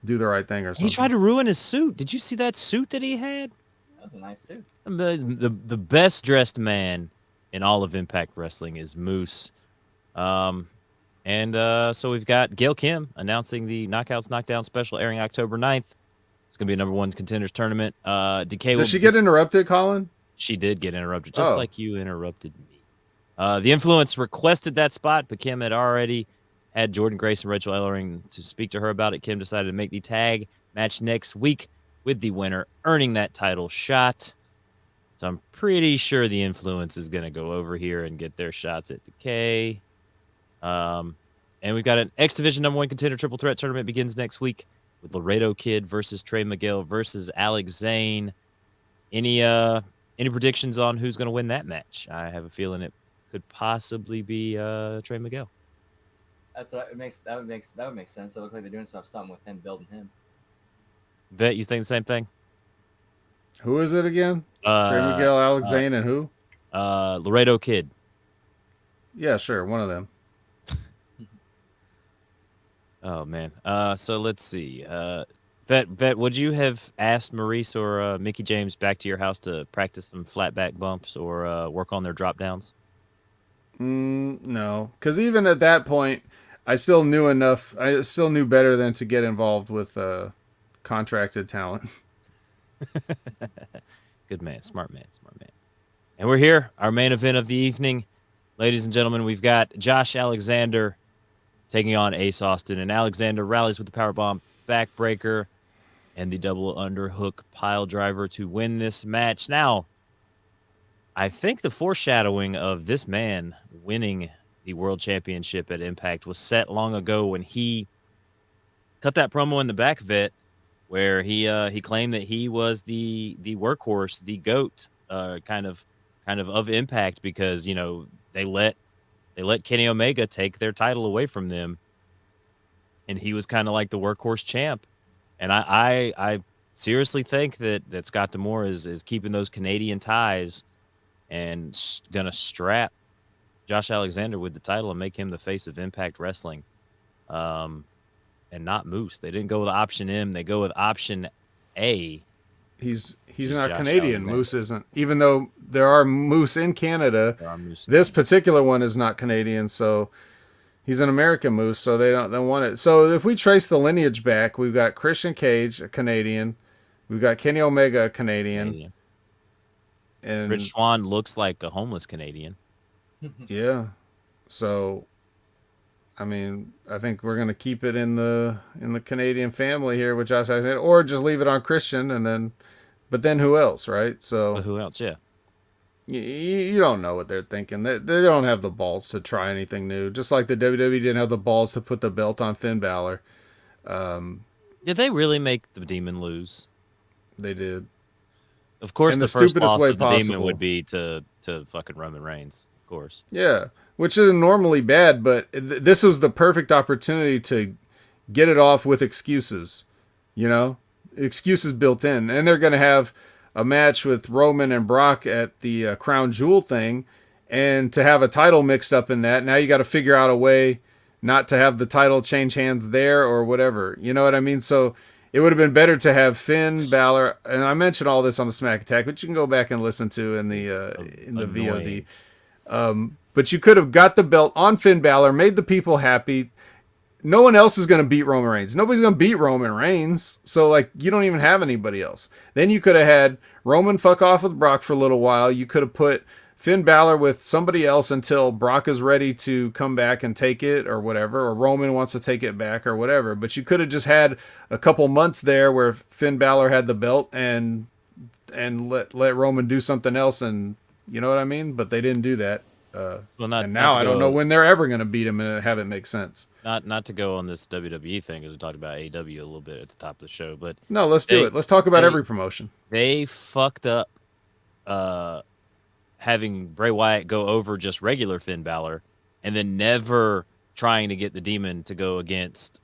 B: do the right thing or something.
A: he tried to ruin his suit. Did you see that suit that he had?
F: That was a nice suit.
A: The best dressed man in all of Impact Wrestling is Moose. So we've got Gail Kim announcing the Knockouts Knockdown special airing October 9th. It's going to be a number one contenders tournament. Decay
B: Does she get interrupted, Colin?
A: She did get interrupted, just
B: Oh.
A: like you interrupted me. The Influence requested that spot, but Kim had already had Jordan Grace and Rachel Ellering to speak to her about it. Kim decided to make the tag match next week with the winner earning that title shot. So I'm pretty sure the Influence is going to go over here and get their shots at Decay. And we've got an X Division number one contender triple threat tournament begins next week with Laredo Kid versus Trey Miguel versus Alex Zane. Any predictions on who's going to win that match? I have a feeling it could possibly be Trey Miguel.
F: That would make sense. It looks like they're doing something with him, building him.
A: Vet, you think the same thing?
B: Who is it again? Trey Miguel, Alex Zane, and who?
A: Laredo Kid.
B: Yeah, sure. One of them.
A: Oh man. So let's see. Vet, would you have asked Maurice or Mickey James back to your house to practice some flat back bumps or work on their drop downs?
B: No, because even at that point, I still knew enough. I still knew better than to get involved with contracted talent.
A: Good man, smart man. And we're here, our main event of the evening, ladies and gentlemen. We've got Josh Alexander taking on Ace Austin, and Alexander rallies with the powerbomb backbreaker and the double underhook pile driver to win this match. Now, I think the foreshadowing of this man winning the world championship at Impact was set long ago when he cut that promo in the back of it, where he claimed that he was the workhorse, the GOAT, kind of Impact, because they let Kenny Omega take their title away from them, and he was kind of like the workhorse champ. And I seriously think that Scott D'Amore is keeping those Canadian ties and gonna strap Josh Alexander with the title and make him the face of Impact Wrestling, and not Moose. They didn't go with option M; they go with option A.
B: He's
A: He's
B: not
A: Josh
B: Canadian.
A: Alexander.
B: Moose isn't. Even though there are Moose in Canada, this particular one is not Canadian. So he's an American Moose. So they don't want it. So if we trace the lineage back, we've got Christian Cage, a Canadian. We've got Kenny Omega, a Canadian. And
A: Rich Swann looks like a homeless Canadian.
B: yeah. So I mean, I think we're gonna keep it in the Canadian family here with Josh Alexander, or just leave it on Christian, and then, but then who else, right?
A: But
B: So
A: who else? Yeah.
B: you don't know what they're thinking. They don't have the balls to try anything new. Just like the WWE didn't have the balls to put the belt on Finn Balor.
A: Did they really make the Demon lose?
B: They did.
A: Of course,
B: In
A: the
B: the
A: first
B: stupidest
A: loss
B: way
A: of the Demon
B: possible.
A: would be to fucking Roman Reigns. Of course.
B: Yeah, which isn't normally bad, but this was the perfect opportunity to get it off with excuses. You know, excuses built in, and they're going to have a match with Roman and Brock at the Crown Jewel thing, and to have a title mixed up in that. Now you got to figure out a way not to have the title change hands there or whatever. You know what I mean? So it would have been better to have Finn Balor, and I mentioned all this on the Smack Attack, which you can go back and listen to in the VOD. But you could have got the belt on Finn Balor, made the people happy. No one else is going to beat Roman Reigns. Nobody's going to beat Roman Reigns. So, like, you don't even have anybody else. Then you could have had Roman fuck off with Brock for a little while. You could have put Finn Balor with somebody else until Brock is ready to come back and take it or whatever, or Roman wants to take it back or whatever. But you could have just had a couple months there where Finn Balor had the belt and let Roman do something else, and you know what I mean? But they didn't do that.
A: Well, not
B: And now
A: not to
B: I don't
A: go-
B: know when they're ever going to beat him and have it make sense.
A: Not to go on this WWE thing, because we talked about AEW a little bit at the top of the show, but
B: No, let's do
A: They-
B: it. Let's talk about
A: they-
B: every promotion.
A: they fucked up having Bray Wyatt go over just regular Finn Balor, and then never trying to get the Demon to go against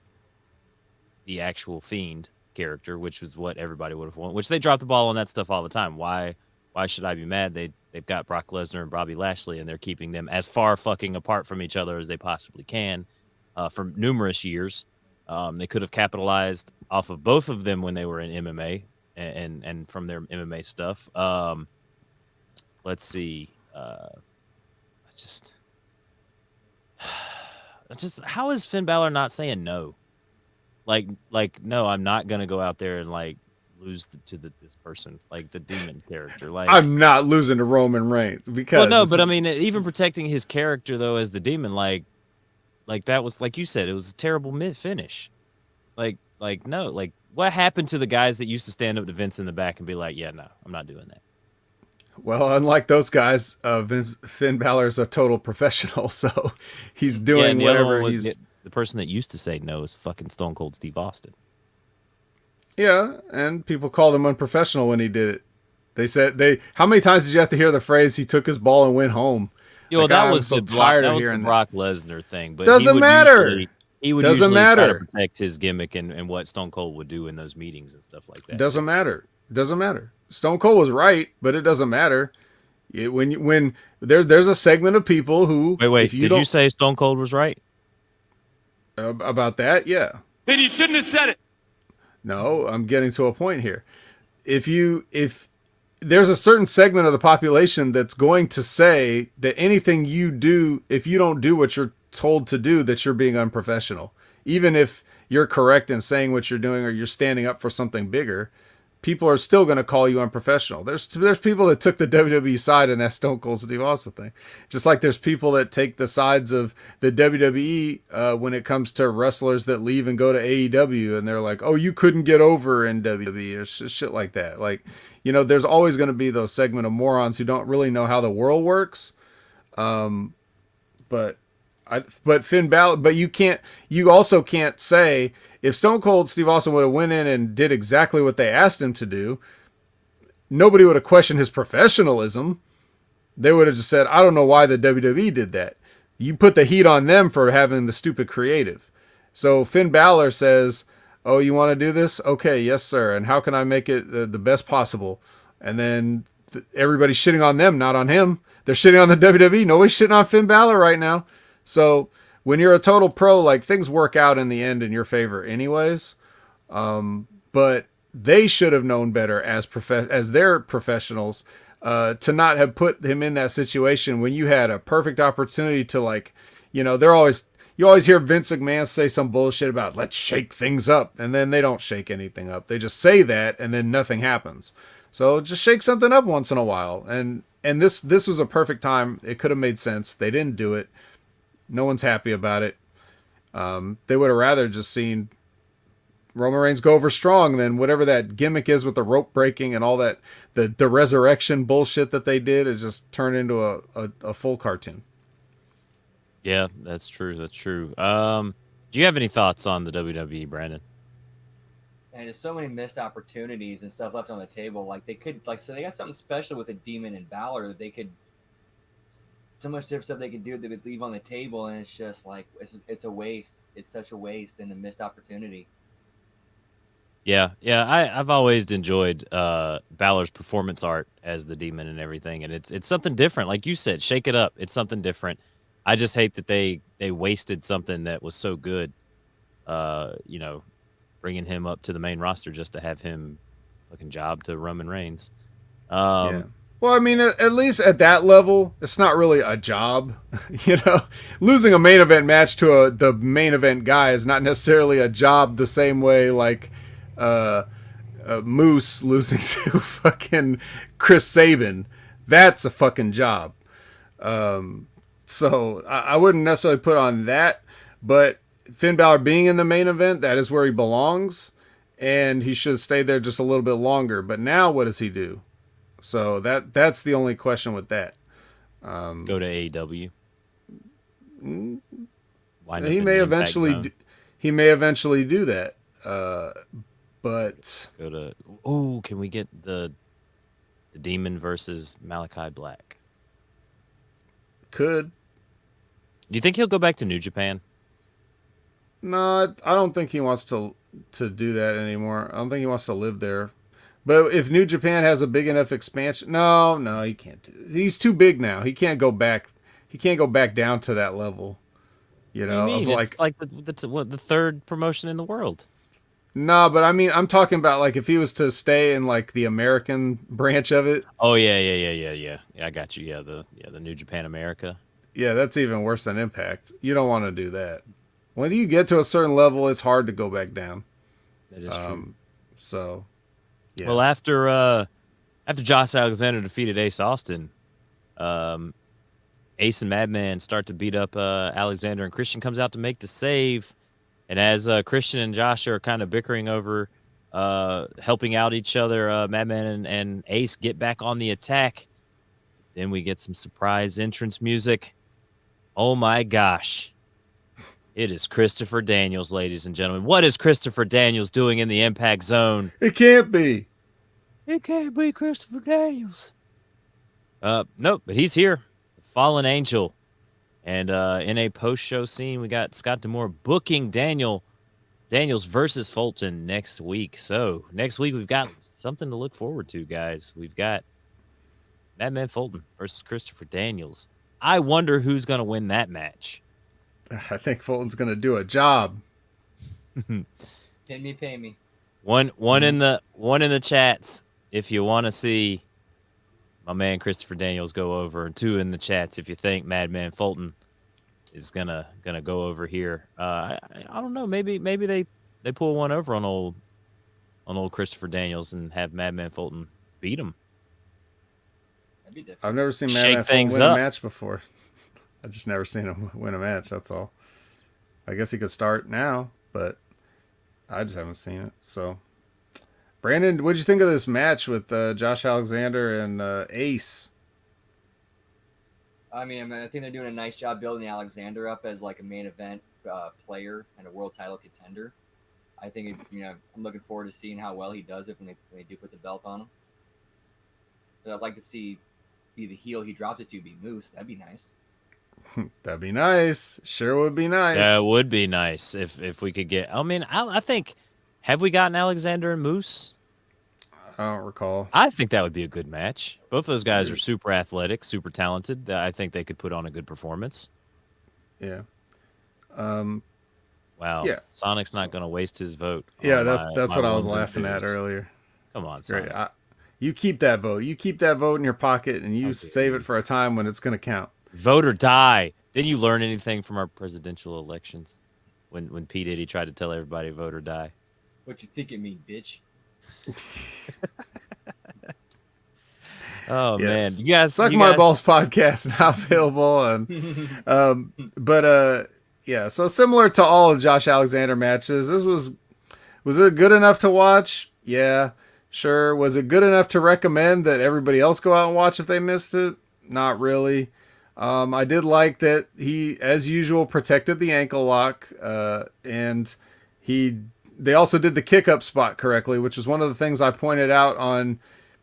A: the actual Fiend character, which was what everybody would have wanted. Which they drop the ball on that stuff all the time. Why should I be mad? They've got Brock Lesnar and Bobby Lashley, and they're keeping them as far fucking apart from each other as they possibly can for numerous years. They could have capitalized off of both of them when they were in MMA and from their MMA stuff. Let's see. Just how is Finn Balor not saying no? Like no, I'm not gonna go out there and like lose this person, like the Demon character. Like
B: I'm not losing to Roman Reigns because
A: well, no, but I mean, even protecting his character though as the Demon, like that was like you said, it was a terrible finish. Like no, like what happened to the guys that used to stand up to Vince in the back and be like, yeah, no, I'm not doing that.
B: well, unlike those guys, Finn Balor's a total professional, so he's doing
A: and the other
B: whatever
A: one was
B: he's.
A: the person that used to say no is fucking Stone Cold Steve Austin.
B: Yeah, and people called him unprofessional when he did it. They said how many times did you have to hear the phrase "he took his ball and went home"?
A: Yo,
B: Like,
A: that
B: I'm
A: was
B: so
A: the
B: tired
A: that
B: of
A: was the
B: hearing that.
A: Brock Lesnar thing, but
B: Doesn't
A: he would
B: matter.
A: He would
B: Doesn't
A: usually try to
B: matter.
A: protect his gimmick and what Stone Cold would do in those meetings and stuff like that.
B: Doesn't matter. Doesn't matter. Stone Cold was right, but it doesn't matter. When there's a segment of people who
A: Wait,
B: if
A: did you say Stone Cold was right?
B: About that? Yeah.
D: Then you shouldn't have said it.
B: No, I'm getting to a point here. If there's a certain segment of the population that's going to say that anything you do, if you don't do what you're told to do, that you're being unprofessional, even if you're correct in saying what you're doing or you're standing up for something bigger, people are still going to call you unprofessional. There's people that took the WWE side in that Stone Cold Steve Austin thing. Just like there's people that take the sides of the WWE when it comes to wrestlers that leave and go to AEW, and they're like, oh, you couldn't get over in WWE or shit like that. Like, you know, there's always going to be those segment of morons who don't really know how the world works. But Finn Balor, but you also can't say, if Stone Cold Steve Austin would have went in and did exactly what they asked him to do, nobody would have questioned his professionalism. They would have just said, I don't know why the WWE did that. You put the heat on them for having the stupid creative. So Finn Balor says, oh, you want to do this? Okay, yes, sir. And how can I make it the best possible? And then everybody's shitting on them, not on him. They're shitting on the WWE. Nobody's shitting on Finn Balor right now. So when you're a total pro, like, things work out in the end in your favor anyways. But they should have known better as their professionals to not have put him in that situation when you had a perfect opportunity to, like, you know, you always hear Vince McMahon say some bullshit about let's shake things up, and then they don't shake anything up. They just say that and then nothing happens. So just shake something up once in a while. And this was a perfect time. It could have made sense. They didn't do it. No one's happy about it. They would have rather just seen Roman Reigns go over strong than whatever that gimmick is with the rope breaking and all that. The resurrection bullshit that they did is just turned into a full cartoon.
A: Yeah, that's true. That's true. Do you have any thoughts on the WWE, Brandon?
F: And there's so many missed opportunities and stuff left on the table. Like they could, like, so they got something special with a Demon and Balor that they could, so much different stuff they could do that would leave on the table, and it's just like it's a waste. It's such a waste and a missed opportunity.
A: Yeah, I've always enjoyed Balor's performance art as the Demon and everything, and it's something different. Like you said, shake it up. It's something different. I just hate that they wasted something that was so good. You know, bringing him up to the main roster just to have him fucking job to Roman Reigns.
B: Yeah. Well, I mean, at least at that level, it's not really a job. You know, losing a main event match to the main event guy is not necessarily a job the same way like Moose losing to fucking Chris Sabin. That's a fucking job. So I wouldn't necessarily put on that, but Finn Balor being in the main event, that is where he belongs, and he should stay there just a little bit longer. But now what does he do? So that's the only question with that.
A: Go to AEW.
B: He may eventually do that. But
A: go to can we get the Demon versus Malachi Black?
B: Could.
A: Do you think he'll go back to New Japan?
B: No, I don't think he wants to do that anymore. I don't think he wants to live there. But if New Japan has a big enough expansion, no, he can't do it. He's too big now. He can't go back. He can't go back down to that level. You know,
A: What do you mean?
B: of
A: It's like the third promotion in the world.
B: No, but I mean, I'm talking about like if he was to stay in like the American branch of it.
A: Oh yeah. Yeah, I got you. Yeah, the New Japan America.
B: Yeah, that's even worse than Impact. You don't want to do that. When you get to a certain level, it's hard to go back down.
A: That is true.
B: So, yeah.
A: Well, after Josh Alexander defeated Ace Austin, Ace and Madman start to beat up Alexander, and Christian comes out to make the save. And as Christian and Josh are kind of bickering over helping out each other, Madman and Ace get back on the attack. Then we get some surprise entrance music. Oh my gosh. It is Christopher Daniels, ladies and gentlemen. What is Christopher Daniels doing in the Impact Zone?
B: It can't be.
A: It can't be Christopher Daniels. Nope, but he's here. The Fallen Angel. And in a post-show scene, we got Scott D'Amore booking Daniels versus Fulton next week. So next week, we've got something to look forward to, guys. We've got Madman Fulton versus Christopher Daniels. I wonder who's going to win that match.
B: I think Fulton's going to do a job.
F: Pay me.
A: One in the chats if you want to see my man Christopher Daniels go over, and 2 in the chats if you think Madman Fulton is gonna go over here. I don't know. Maybe they pull one over on old Christopher Daniels and have Madman Fulton beat him.
F: That'd be different.
B: I've never seen
A: Shake
B: Madman Fulton
A: things
B: win
A: up.
B: a match before. I've just never seen him win a match. That's all. I guess he could start now, but I just haven't seen it. So, Brandon, what did you think of this match with Josh Alexander and Ace?
F: I mean, I think they're doing a nice job building Alexander up as like a main event player and a world title contender. I think I'm looking forward to seeing how well he does it when they do put the belt on him. But I'd like to see be the heel he dropped it to be Moose. That'd be nice.
B: That'd be nice. Sure would be nice.
A: Yeah, it would be nice if we could get. I mean, I think, have we gotten Alexander and Moose?
B: I don't recall.
A: I think that would be a good match. Both those guys are super athletic, super talented. I think they could put on a good performance.
B: Yeah.
A: Wow.
B: Yeah.
A: Sonic's not going to waste his vote.
B: Yeah,
A: on
B: that's
A: my
B: what I was
A: ones and
B: laughing at
A: twos.
B: earlier.
A: Come on,
B: Great.
A: Sonic.
B: You keep that vote. You keep that vote in your pocket, and you
A: Okay.
B: save it for a time when it's going to count.
A: Vote or die. Didn't you learn anything from our presidential elections when P. Diddy tried to tell everybody vote or die?
F: What you think it mean, bitch?
A: Oh,
B: Yes.
A: man. You guys.
B: Suck
A: you
B: My
A: guys-
B: Balls podcast is now available. And, Yeah, so similar to all of Josh Alexander matches, this was it good enough to watch? Yeah, sure. Was it good enough to recommend that everybody else go out and watch if they missed it? Not really. I did like that he, as usual, protected the ankle lock, and they also did the kick up spot correctly, which was one of the things I pointed out on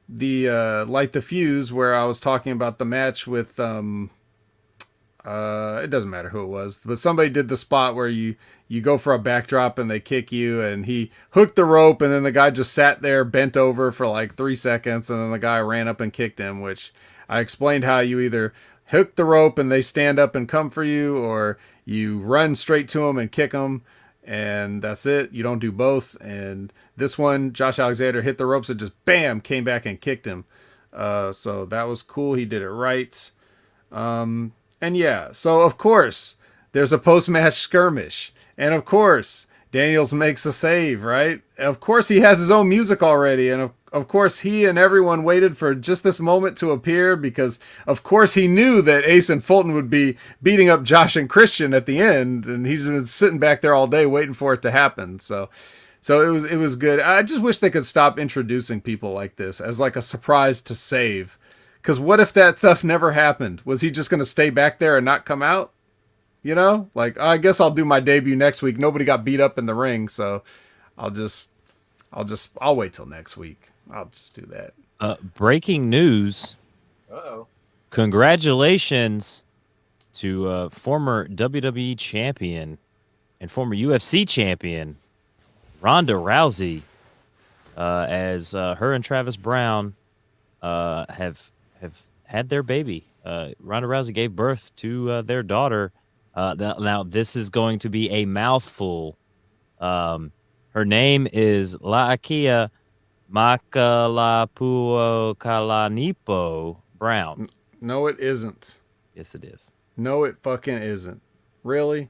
B: the Light the Fuse, where I was talking about the match with it doesn't matter who it was, but somebody did the spot where you go for a backdrop and they kick you, and he hooked the rope, and then the guy just sat there bent over for like 3 seconds, and then the guy ran up and kicked him, which I explained how you either hook the rope and they stand up and come for you, or you run straight to them and kick them, and that's it. You don't do both. And this one, Josh Alexander hit the ropes and just bam, came back and kicked him. So that was cool. He did it right. And yeah, so of course there's a post-match skirmish, and of course Daniels makes a save, right? Of course he has his own music already, and of course he and everyone waited for just this moment to appear, because of course he knew that Ace and Fulton would be beating up Josh and Christian at the end, and he's been sitting back there all day waiting for it to happen. So it was good. I just wish they could stop introducing people like this as like a surprise to save. Because what if that stuff never happened? Was he just going to stay back there and not come out? You know? Like, I guess I'll do my debut next week. Nobody got beat up in the ring, so I'll wait till next week. I'll just do that.
A: Breaking news.
F: Uh-oh.
A: Congratulations to former WWE champion and former UFC champion Ronda Rousey, as her and Travis Brown have had their baby. Ronda Rousey gave birth to their daughter. Now this is going to be a mouthful. Her name is Laakia Makalapuokalanipo Brown.
B: No, it isn't.
A: Yes, it is.
B: No, it fucking isn't. Really?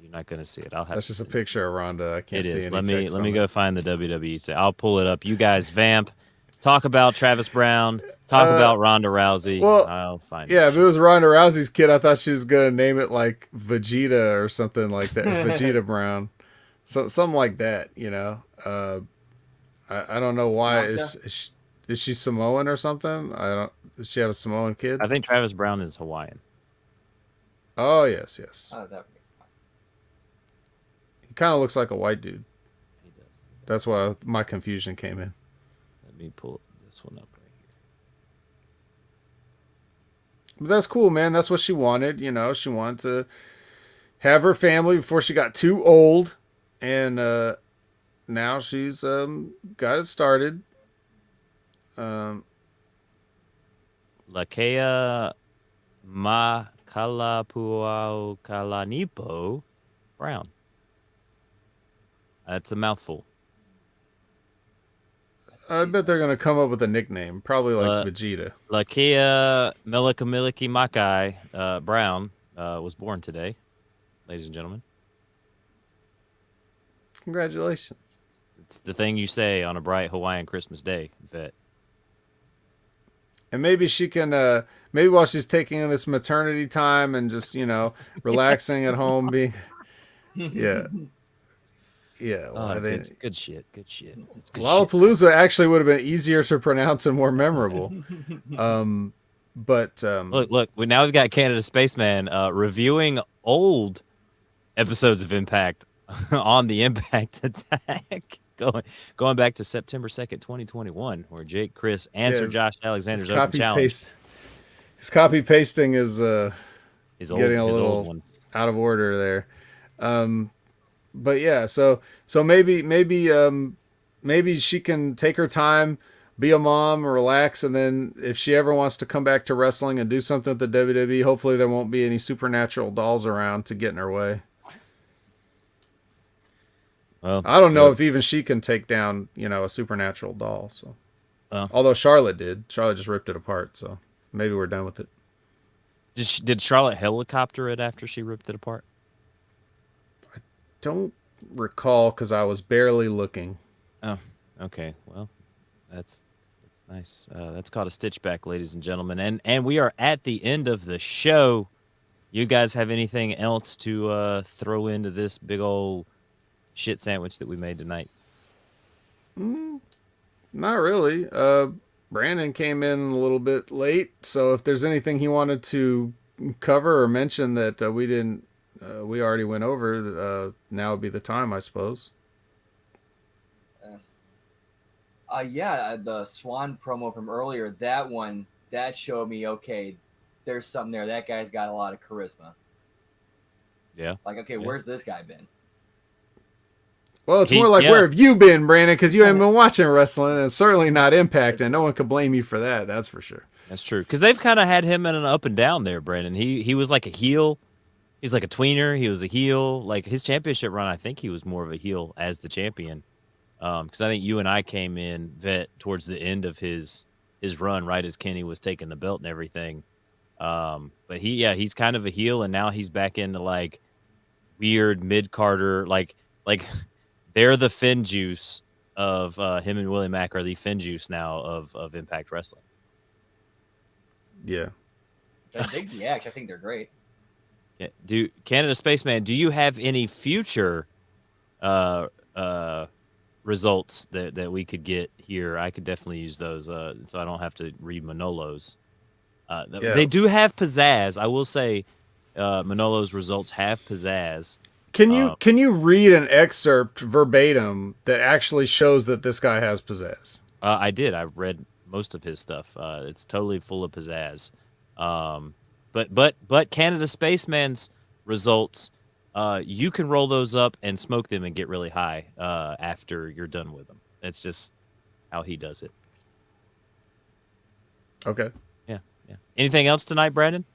A: You're not going to see it. I'll have.
B: That's just a picture of Ronda. I can't
A: It
B: see
A: is.
B: any
A: Let
B: text
A: me
B: on
A: go
B: it.
A: find the WWE. I'll pull it up. You guys vamp. Talk about Travis Brown. Talk about Ronda Rousey.
B: well,
A: I'll find
B: Yeah,
A: it.
B: if it was Ronda Rousey's kid, I thought she was gonna name it like Vegeta or something like that. Vegeta Brown, so something like that. You know, I don't know why. Is she Samoan or something? I don't. Does she have a Samoan kid?
A: I think Travis Brown is Hawaiian.
B: Oh yes.
F: Oh, that makes sense.
B: He kind of looks like a white dude.
A: He does.
B: That's why my confusion came in.
A: Let me pull this one up right here.
B: But that's cool, man. That's what she wanted. You know, she wanted to have her family before she got too old, and now she's got it started.
A: Lakea Makalapuokalanipo Brown. That's a mouthful.
B: I bet they're gonna come up with a nickname, probably like Vegeta.
A: Lakea Milikamiliki Makai Brown was born today, ladies and gentlemen.
B: Congratulations.
A: It's the thing you say on a bright Hawaiian Christmas day, Vet.
B: And maybe she can, maybe while she's taking this maternity time and just, you know, relaxing at home, being, yeah. Yeah. Well,
A: Good shit. Good shit. It's good shit.
B: Lollapalooza actually would have been easier to pronounce and more memorable. But
A: Look. Now we've got Canada Spaceman reviewing old episodes of Impact on the Impact Attack, going back to September 2nd, 2021, where Jake, Chris answered Josh Alexander's open challenge.
B: His copy pasting is getting a
A: his
B: little
A: old ones.
B: out of order there. But yeah, so maybe she can take her time, be a mom, relax, and then if she ever wants to come back to wrestling and do something with the WWE, hopefully there won't be any supernatural dolls around to get in her way.
A: Well,
B: I don't know if even she can take down, you know, a supernatural doll. So, although Charlotte did, Charlotte just ripped it apart. So maybe we're done with it.
A: Did Charlotte helicopter it after she ripped it apart?
B: Don't recall because I was barely looking.
A: Oh, okay. Well, that's Nice. That's called a stitchback, ladies and gentlemen. And we are at the end of the show. You guys have anything else to throw into this big old shit sandwich that we made tonight?
B: Not really. Brandon came in a little bit late, so if there's anything he wanted to cover or mention that we didn't, we already went over, now would be the time, I suppose.
F: Yes. Yeah, the Swan promo from earlier, that showed me, okay, there's something there. That guy's got a lot of charisma.
A: Yeah.
F: Like, okay, where's this guy been?
B: Well, it's more like, where have you been, Brandon? Because you haven't been watching wrestling, and certainly not Impact, and no one could blame you for that. That's for sure.
A: That's true. Because they've kind of had him in an up and down there, Brandon. He was like a heel. He's like a tweener. He was a heel. Like his championship run, I think he was more of a heel as the champion. Because I think you and I came in, Vet, towards the end of his run, right as Kenny was taking the belt and everything. But he's kind of a heel, and now he's back into like weird mid-Carter, like they're the Finn Juice of him and Willie Mack are the Finn Juice now of Impact Wrestling.
B: Yeah.
F: They're big DX. I think they're great.
A: Yeah. Canada Spaceman, do you have any future results that we could get here? I could definitely use those so I don't have to read Manolo's. They do have pizzazz. I will say Manolo's results have pizzazz.
B: Can you read an excerpt verbatim that actually shows that this guy has pizzazz?
A: I did. I read most of his stuff. It's totally full of pizzazz. But Canada Spaceman's results, you can roll those up and smoke them and get really high after you're done with them. That's just how he does it.
B: Okay.
A: Yeah. Anything else tonight, Brandon?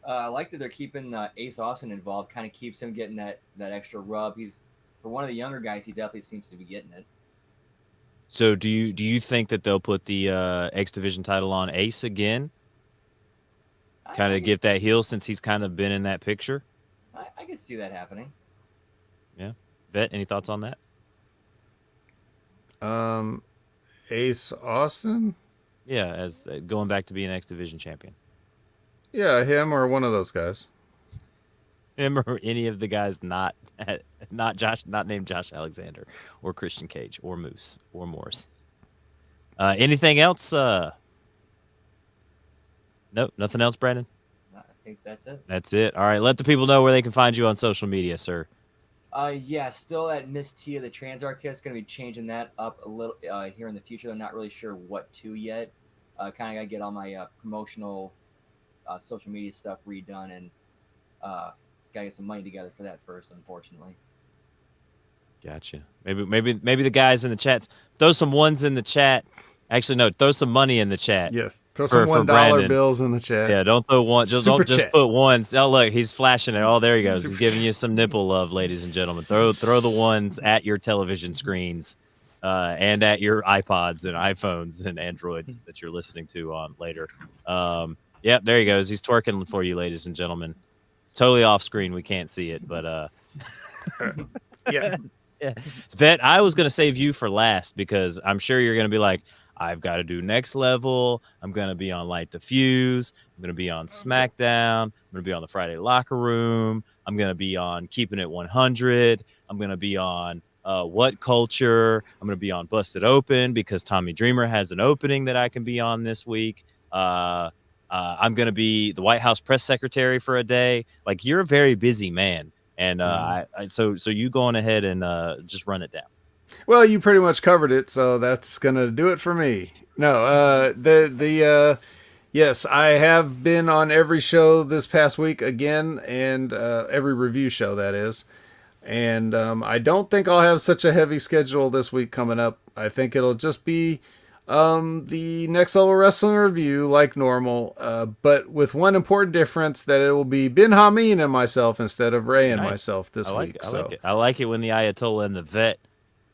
F: I like that they're keeping Ace Austin involved. Kind of keeps him getting that extra rub. He's, for one of the younger guys, he definitely seems to be getting it.
A: So do you think that they'll put the X Division title on Ace again? Kind of give that heel since he's kind of been in that picture?
F: I can see that happening.
A: Yeah. Vet, any thoughts on that?
B: Ace Austin?
A: Yeah, as going back to being X Division champion.
B: Yeah, him or one of those guys.
A: Him or any of the guys not named Josh Alexander or Christian Cage or Moose or Morris. Anything else? Nope, nothing else, Brandon?
F: I think that's it.
A: That's it. All right, let the people know where they can find you on social media, sir.
F: Yeah, still at Miss Tia, the Trans Architect. Going to be changing that up a little here in the future. I'm not really sure what to yet. Kind of got to get all my promotional social media stuff redone, and got to get some money together for that first, unfortunately.
A: Gotcha. Maybe the guys in the chats, throw some ones in the chat. Actually, no, throw some money in the chat.
B: Yeah, throw some $1 bills in the chat.
A: Yeah, don't throw one. Just put ones. Oh, look, he's flashing it. Oh, there he goes. He's giving you some nipple love, ladies and gentlemen. Throw the ones at your television screens, and at your iPods and iPhones and Androids that you're listening to on later. Yep, there he goes. He's twerking for you, ladies and gentlemen. It's totally off screen. We can't see it, but
B: yeah.
A: Yeah. Vet, I was going to save you for last because I'm sure you're going to be like, I've got to do Next Level. I'm going to be on Light the Fuse. I'm going to be on SmackDown. I'm going to be on the Friday Locker Room. I'm going to be on Keeping It 100. I'm going to be on What Culture. I'm going to be on Busted Open because Tommy Dreamer has an opening that I can be on this week. I'm going to be the White House press secretary for a day. Like, you're a very busy man. And so you go on ahead and just run it down.
B: Well, you pretty much covered it, so that's gonna do it for me. No, yes, I have been on every show this past week again, and every review show that is. And I don't think I'll have such a heavy schedule this week coming up. I think it'll just be the Next Level Wrestling review like normal, but with one important difference, that it will be Ben Hameen and myself instead of Ray and myself this week.
A: I like it when the Ayatollah and the Vet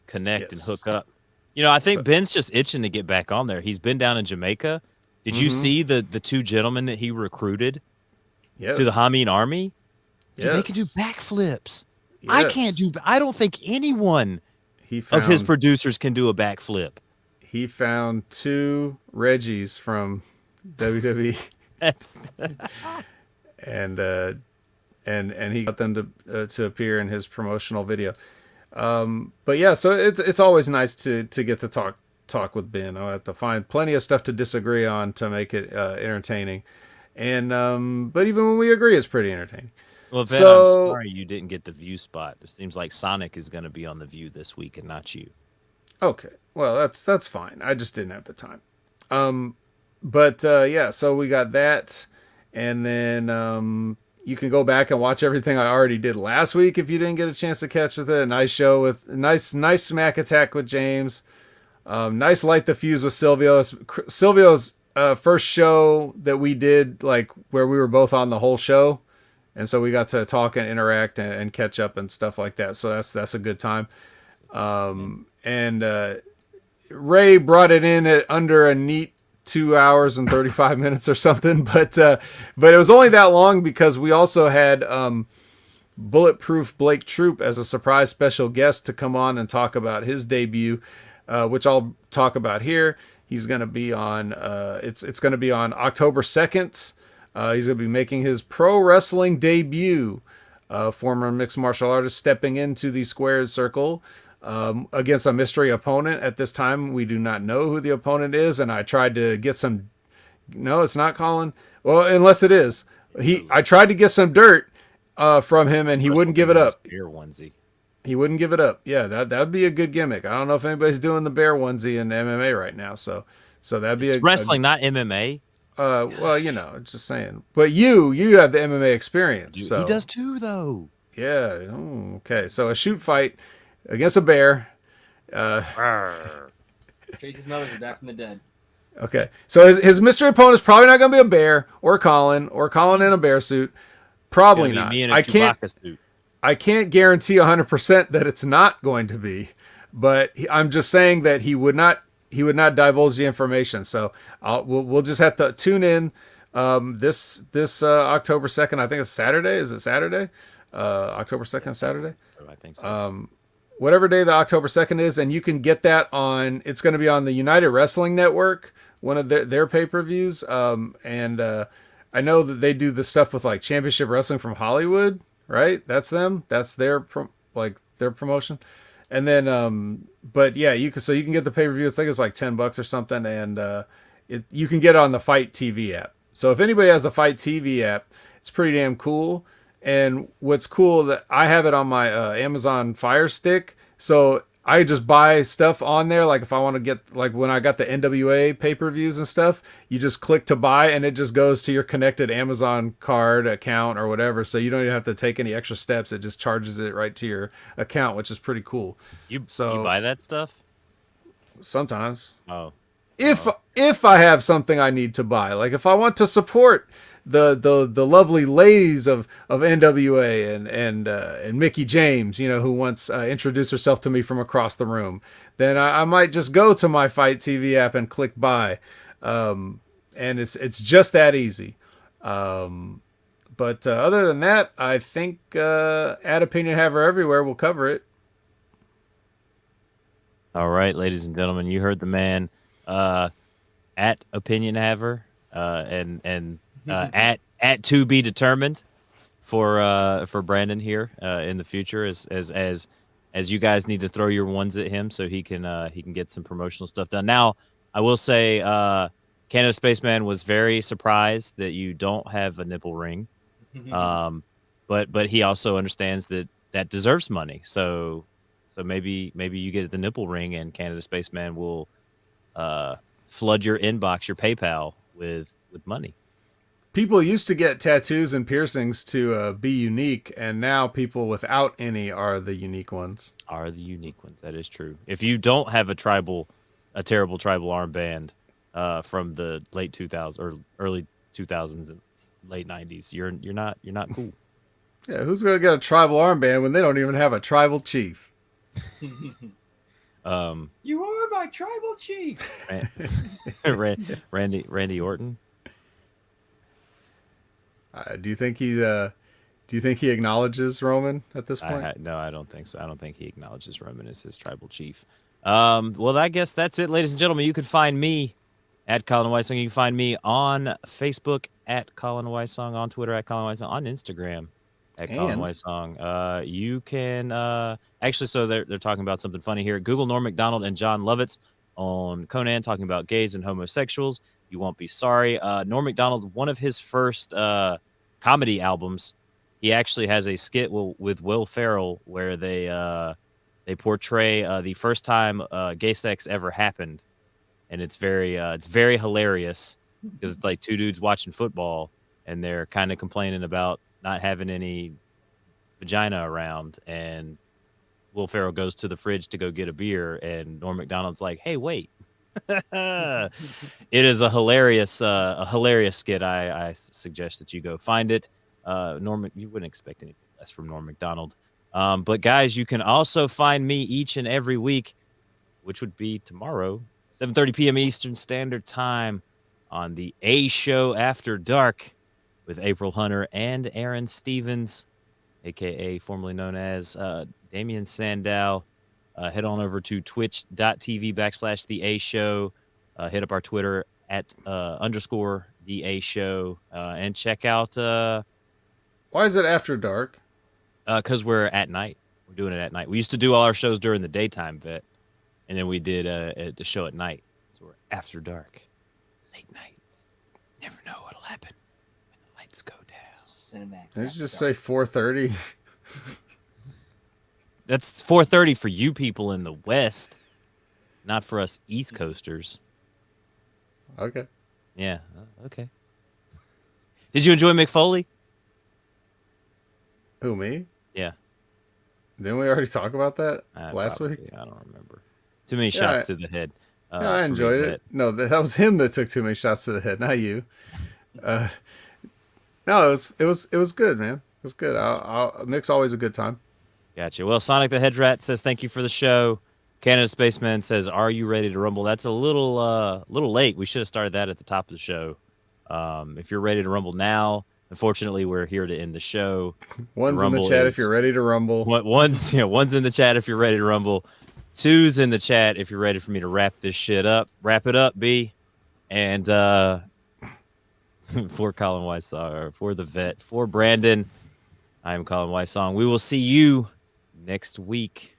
A: connect and hook up. You know, I think Ben's just itching to get back on there. He's been down in Jamaica. Did you see the two gentlemen that he recruited to the Hameen Army? Dude, they can do backflips. I can't do. I don't think anyone of his producers can do a backflip.
B: he found 2 Reggies from WWE,
A: That's
B: and he got them to appear in his promotional video. But yeah, so it's always nice to get to talk with Ben. I have to find plenty of stuff to disagree on to make it entertaining, and but even when we agree, it's pretty entertaining.
A: well, Ben. I'm
B: So
A: sorry you didn't get the View spot. It seems like Sonic is going to be on the View this week and not you.
B: okay, well that's fine. I just didn't have the time. But yeah, so we got that, and then you can go back and watch everything I already did last week if you didn't get a chance to catch with it. A nice show with nice smack attack with James. Nice light the fuse with Silvio's first show that we did, like where we were both on the whole show, and so we got to talk and interact and catch up and stuff like that. So that's a good time. And Ray brought it in at under a neat 2 hours and 35 minutes or something, but it was only that long because we also had Bulletproof Blake Troop as a surprise special guest to come on and talk about his debut, which I'll talk about here. He's going to be on it's going to be on October 2nd. He's going to be making his pro wrestling debut. Former mixed martial artist stepping into the squared circle against a mystery opponent. At this time, we do not know who the opponent is, and I tried to get some. No, it's not Colin. Well, unless it is. I tried to get some dirt from him, and he wouldn't give it up.
A: Beer onesie.
B: He wouldn't give it up. Yeah, that'd be a good gimmick. I don't know if anybody's doing the bear onesie in MMA right now, so that'd be
A: It's wrestling, not MMA.
B: Well, just saying. But you have the MMA experience.
A: Dude,
B: so
A: he does too, though.
B: yeah. Okay. So a shoot fight against a bear.
F: Tracy's mother is back from the dead.
B: Okay. So his mystery opponent is probably not going to be a bear or Colin in a bear suit. Probably not.
A: Me in a
B: I can't.
A: Chewbacca suit.
B: I can't guarantee 100% that it's not going to be, but I'm just saying that he would not divulge the information. So we'll just have to tune in this October 2nd. I think it's Saturday. Is it Saturday? October 2nd, Saturday.
A: I think so.
B: Whatever day the October 2nd is, and you can get that on. It's going to be on the United Wrestling Network, one of their pay-per-views. And I know that they do the stuff with like Championship Wrestling from Hollywood. Right, that's them. That's their promotion, and then but yeah, you can get the pay per view. I think it's like $10 or something, and you can get it on the Fight TV app. So if anybody has the Fight TV app, it's pretty damn cool. And what's cool that I have it on my Amazon Fire Stick, so I just buy stuff on there. Like if I want to get, like when I got the NWA pay-per-views and stuff, you just click to buy and it just goes to your connected Amazon card account or whatever. So you don't even have to take any extra steps. It just charges it right to your account, which is pretty cool.
A: You buy that stuff?
B: Sometimes.
A: Oh.
B: If I have something I need to buy, like if I want to support the lovely ladies of NWA and Mickey James, who once introduced herself to me from across the room, then I might just go to my Fight TV app and click buy, and it's just that easy. But other than that, I think Ad Opinion Haver Everywhere will cover it.
A: All right, ladies and gentlemen, you heard the man. At Opinion Haver, and at to be determined for Brandon here in the future as you guys need to throw your ones at him so he can get some promotional stuff done. Now, I will say Canada Spaceman was very surprised that you don't have a nipple ring, but he also understands that deserves money. So maybe you get the nipple ring and Canada Spaceman will flood your inbox, your PayPal with money.
B: People used to get tattoos and piercings to be unique, and now people without any are the unique ones.
A: That is true. If you don't have a terrible tribal armband from the late 2000s or early 2000s and late 90s, you're not cool.
B: Yeah, who's gonna get a tribal armband when they don't even have a tribal chief?
F: You are my tribal chief.
A: Randy Orton.
B: Do you think he acknowledges Roman at this point?
A: No, I don't think so. I don't think he acknowledges Roman as his tribal chief. Well, I guess that's it, ladies and gentlemen. You can find me at Colin Weissong. You can find me on Facebook at Colin Weissong, on Twitter at Colin Weissong, on Instagram at Colin
B: And
A: Weissong. You can actually, so they're talking about something funny here. Google Norm Macdonald and John Lovitz on Conan talking about gays and homosexuals. You won't be sorry. Norm Macdonald, one of his first comedy albums, he actually has a skit with Will Ferrell where they portray the first time gay sex ever happened, and it's very hilarious because it's like two dudes watching football and they're kind of complaining about not having any vagina around, and Will Ferrell goes to the fridge to go get a beer, and Norm Macdonald's like, "Hey, wait." It is a hilarious skit. I suggest that you go find it. Norman, you wouldn't expect anything less from Norm Macdonald. But guys, you can also find me each and every week, which would be tomorrow, 7:30 p.m. Eastern Standard Time, on the A Show After Dark with April Hunter and Aaron Stevens, aka formerly known as Damian Sandow. Head on over to twitch.tv/The A Show. Hit up our Twitter at _ The A Show, and check out.
B: why is it after dark?
A: Because we're at night. We're doing it at night. We used to do all our shows during the daytime, Vet, and then we did a show at night. So we're after dark, late night. Never know what'll happen when the lights go down.
F: Cinemax.
B: Did you just say 4:30?
A: That's 4:30 for you people in the West, not for us East Coasters.
B: Okay.
A: Yeah. Okay. Did you enjoy Mick Foley?
B: Who, me?
A: Yeah.
B: Didn't we already talk about that last
A: Probably.
B: week?
A: I don't remember. Too many
B: Yeah,
A: shots to the head.
B: Yeah, I
A: for me,
B: enjoyed
A: Vet.
B: it. No, that was him that took too many shots to the head, not you. No, it was good, man. It was good. Mick's always a good time.
A: Gotcha. Well, Sonic the Hedge Rat says thank you for the show. Canada Spaceman says, "Are you ready to rumble?" That's a little late. We should have started that at the top of the show. If you're ready to rumble now, unfortunately, we're here to end the show.
B: One's in the
A: Rumble
B: chat
A: is-
B: if you're ready to rumble.
A: One's in the chat if you're ready to rumble. Two's in the chat if you're ready for me to wrap this shit up. Wrap it up, B. And for Colin Weissong, for the Vet, for Brandon, I am Colin Weissong. We will see you next week.